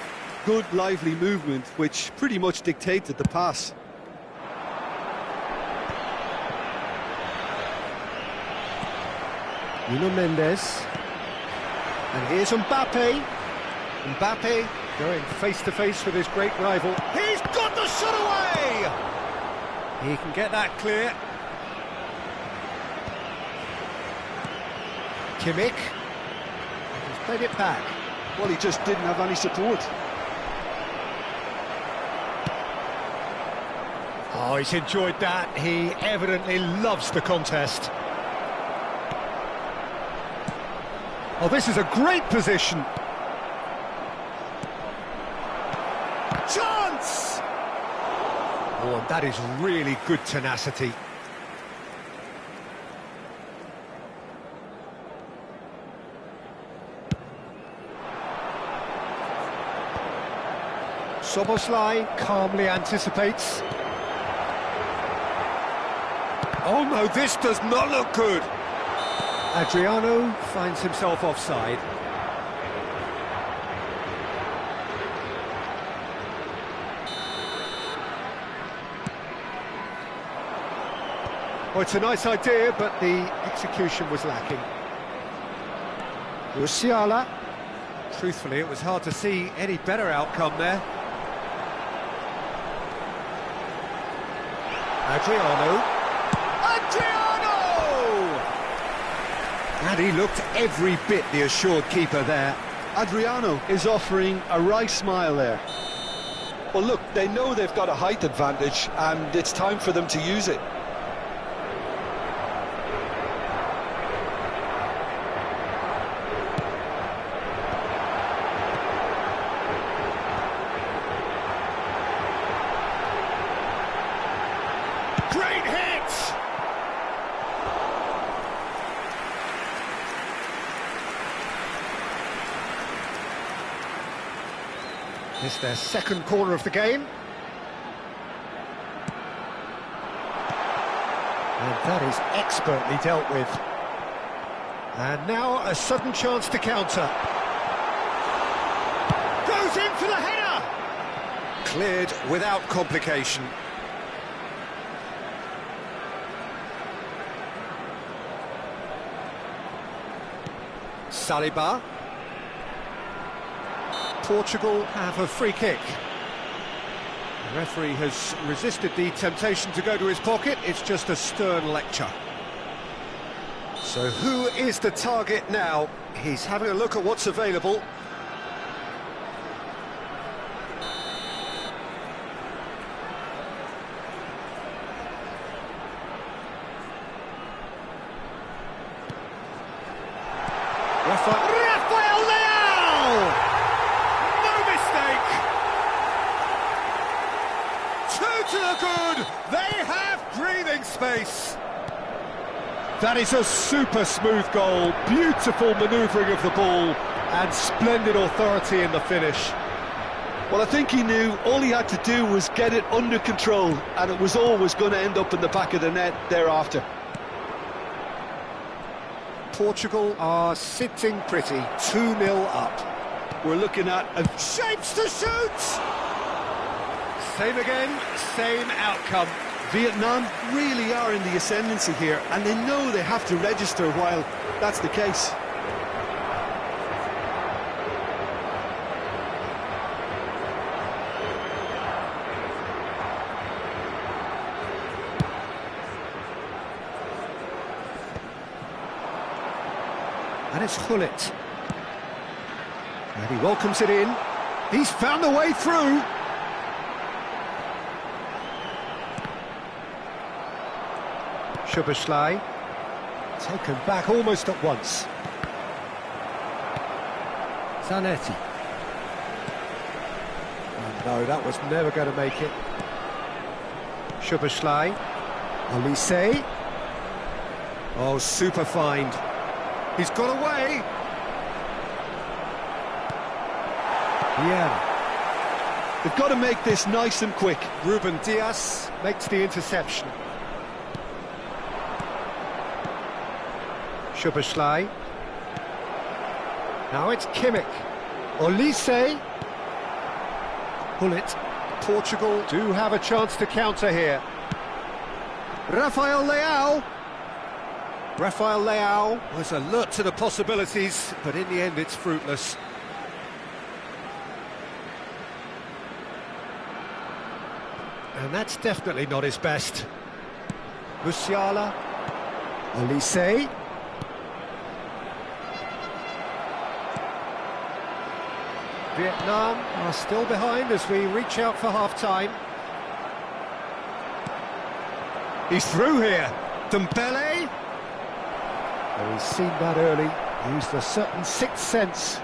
good, lively movement, which pretty much dictated the pass. Nuno Mendes. And here's Mbappe. Mbappe going face-to-face with his great rival. He's got the shot away! He can get that clear. Kimmich. He's played it back. Well, he just didn't have any support. Oh, he's enjoyed that. He evidently loves the contest. Oh, this is a great position. Chance! Oh, and that is really good tenacity. Szoboszlai calmly anticipates. Oh no, this does not look good. Adriano finds himself offside. Well, it's a nice idea, but the execution was lacking. Musiala. Truthfully, it was hard to see any better outcome there. Adriano. And he looked every bit the assured keeper there. Adriano is offering a right smile there. Well, look, they know they've got a height advantage, and it's time for them to use it. Great hit! It's their second corner of the game. And that is expertly dealt with. And now a sudden chance to counter. Goes in for the header! Cleared without complication. Saliba. Portugal have a free kick. The referee has resisted the temptation to go to his pocket. It's just a stern lecture. So who is the target now? He's having a look at what's available. Rafael Leao! No mistake! to the good! They have breathing space! That is a super smooth goal, beautiful manoeuvring of the ball, and splendid authority in the finish. Well, I think he knew all he had to do was get it under control, and it was always going to end up in the back of the net thereafter. Portugal are sitting pretty, 2-0 up. We're looking at a... Shapes to shoot! Same again, same outcome. Vietnam really are in the ascendancy here, and they know they have to register while that's the case. And it's Gullit. And he welcomes it in. He's found the way through. Szoboszlai, taken back almost at once. Zanetti. Oh no, that was never going to make it. Szoboszlai. Olise. Oh, super find. He's got away. Yeah. They've got to make this nice and quick. Ruben Dias makes the interception. Szoboszlai. Now it's Kimmich. Olise. Gullit. Portugal do have a chance to counter here. Rafael Leao. Rafael Leao was alert to the possibilities, but in the end it's fruitless. And that's definitely not his best. Musiala. Olise. Vietnam are still behind as we reach out for half-time. He's through here. Dembele. Oh, he's seen that early. Used a certain sixth sense.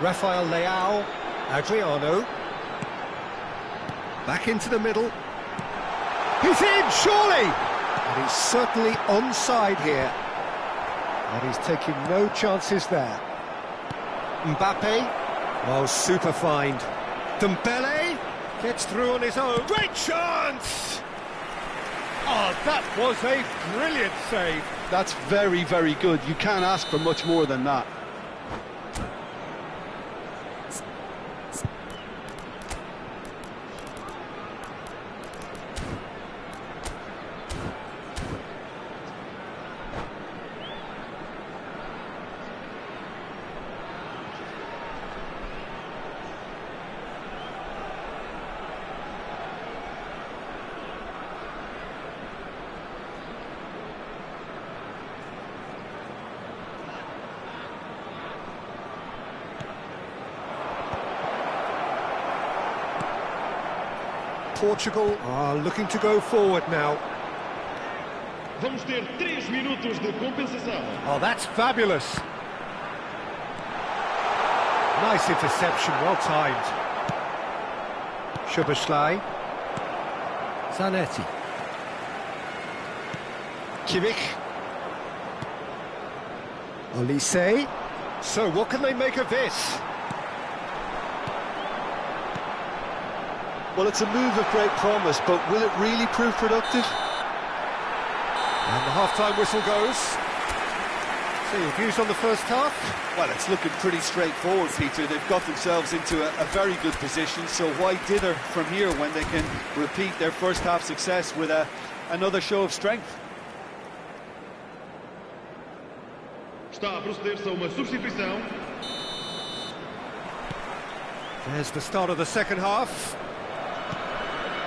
Rafael Leao. Adriano. Back into the middle. He's in, surely! And he's certainly onside here. And he's taking no chances there. Mbappe. Oh, super find. Dembele gets through on his own. Great chance! Oh, that was a brilliant save. That's very, very good. You can't ask for much more than that. Portugal are looking to go forward now. Vamos ter 3 minutos de compensação. Oh, that's fabulous. Nice interception, well timed. Szoboszlai. Zanetti. Kimmich. Olise. So what can they make of this? Well, it's a move of great promise, but will it really prove productive? And the half-time whistle goes. So your views on the first half? Well, it's looking pretty straightforward, Peter. They've got themselves into a very good position, so why dither from here when they can repeat their first half success with another show of strength? Está a proceder-se a uma substituição. There's the start of the second half.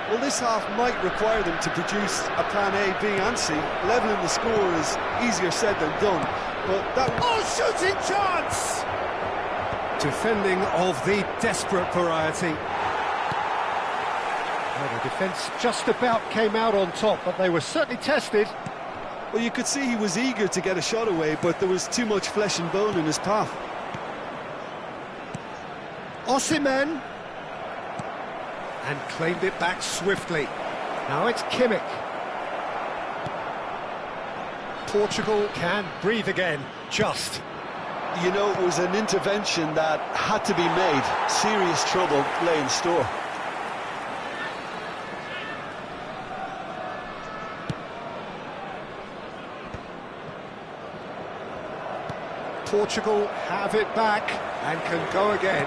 Well, this half might require them to produce a plan A, B and C. Levelling the score is easier said than done, but that... Oh, shooting chance! Defending of the desperate variety. Well, the defence just about came out on top, but they were certainly tested. Well, you could see he was eager to get a shot away, but there was too much flesh and bone in his path. Osimhen. and claimed it back swiftly. Now it's Kimmich. Portugal can breathe again, just. You know, it was an intervention that had to be made. Serious trouble lay in store. Portugal have it back and can go again.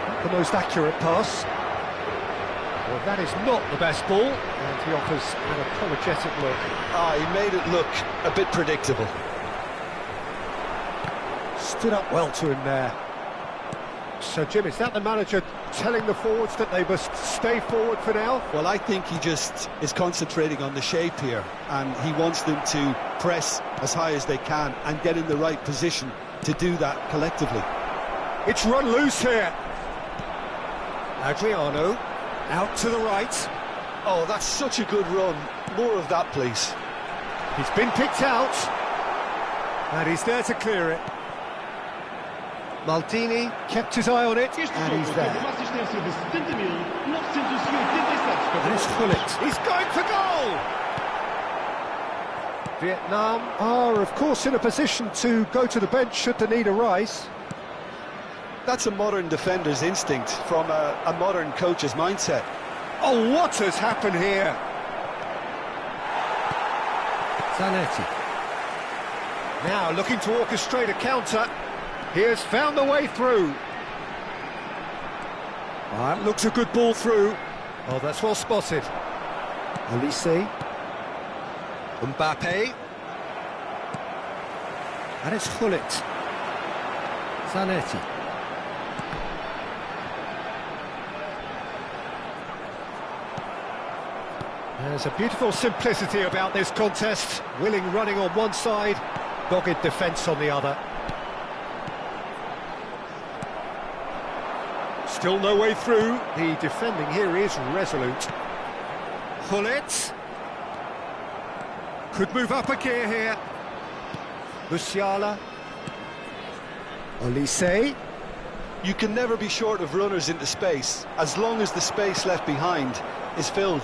Not the most accurate pass. Well, that is not the best ball, and he offers an apologetic look. He made it look a bit predictable. Stood up well to him there. So, Jim, is that the manager telling the forwards that they must stay forward for now? Well, I think he just is concentrating on the shape here, and he wants them to press as high as they can and get in the right position to do that collectively. It's run loose here. Adriano, out to the right. Oh, that's such a good run. More of that, please. He's been picked out, and he's there to clear it. Maldini kept his eye on it, and he's there. And it's Gullit. He's going for goal! Vietnam are, of course, in a position to go to the bench should the need arise. That's a modern defender's instinct from a modern coach's mindset. Oh, what has happened here? Zanetti. Now looking to orchestrate a counter. He has found the way through. That looks a good ball through. Oh, that's well spotted. Olise. Mbappe. And it's Gullit. Zanetti. There's a beautiful simplicity about this contest. Willing running on one side, dogged defence on the other. Still no way through. The defending here is resolute. Gullit. Could move up a gear here. Musiala. Olise. You can never be short of runners into space, as long as the space left behind is filled.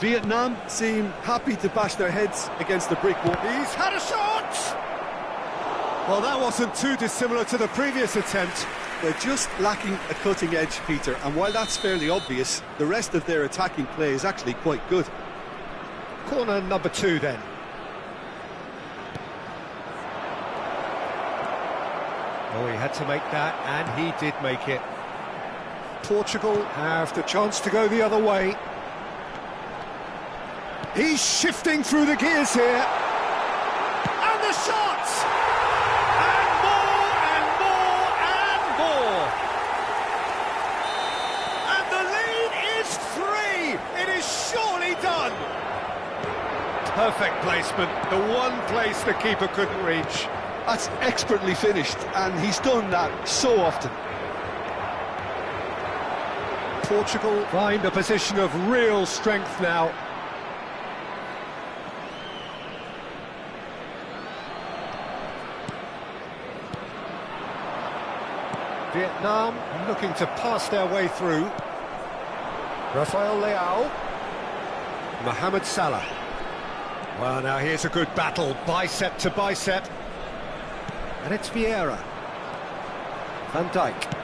Vietnam seem happy to bash their heads against the brick wall. He's had a shot! Well, that wasn't too dissimilar to the previous attempt. They're just lacking a cutting edge, Peter, and while that's fairly obvious, the rest of their attacking play is actually quite good. Corner number 2 then. Oh, he had to make that, and he did make it. Portugal have the chance to go the other way. He's shifting through the gears here. And the shot! And more, and more, and more. And the lead is 3. It is surely done. Perfect placement. The one place the keeper couldn't reach. That's expertly finished, and he's done that so often. Portugal find a position of real strength now. Vietnam looking to pass their way through. Rafael Leao. Mohamed Salah. Well, now here's a good battle, bicep to bicep. And it's Vieira. Van Dijk.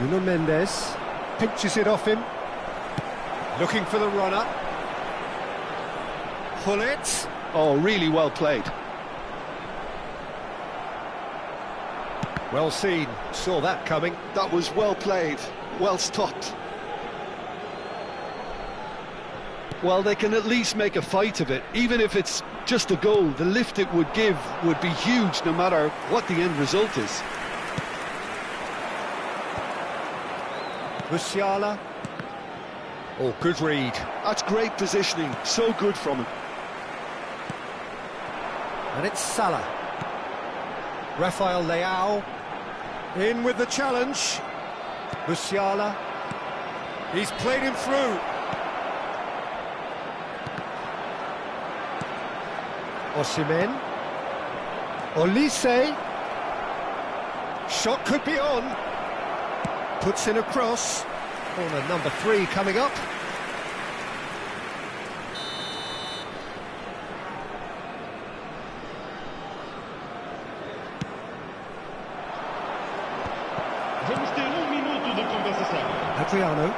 Nuno Mendes pinches it off him. Looking for the runner. Gullit. Oh, really well played. Well seen, saw that coming. That was well played, well stopped. Well, they can at least make a fight of it. Even if it's just a goal, the lift it would give would be huge no matter what the end result is. Musiala. Oh, good read. That's great positioning, so good from him. And it's Salah. Rafael Leao. In with the challenge. Musiala. He's played him through. Osimhen. Olise. Shot could be on. Puts in a cross. Corner number 3 coming up. Vamos ter minuto de compensação. Adriano.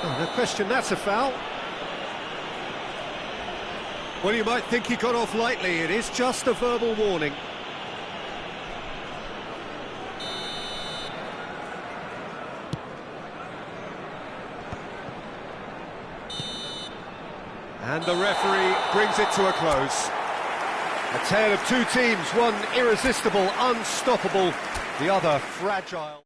Oh, no question, that's a foul. Well, you might think he got off lightly. It is just a verbal warning. And the referee brings it to a close. A tale of two teams, one irresistible, unstoppable, the other fragile.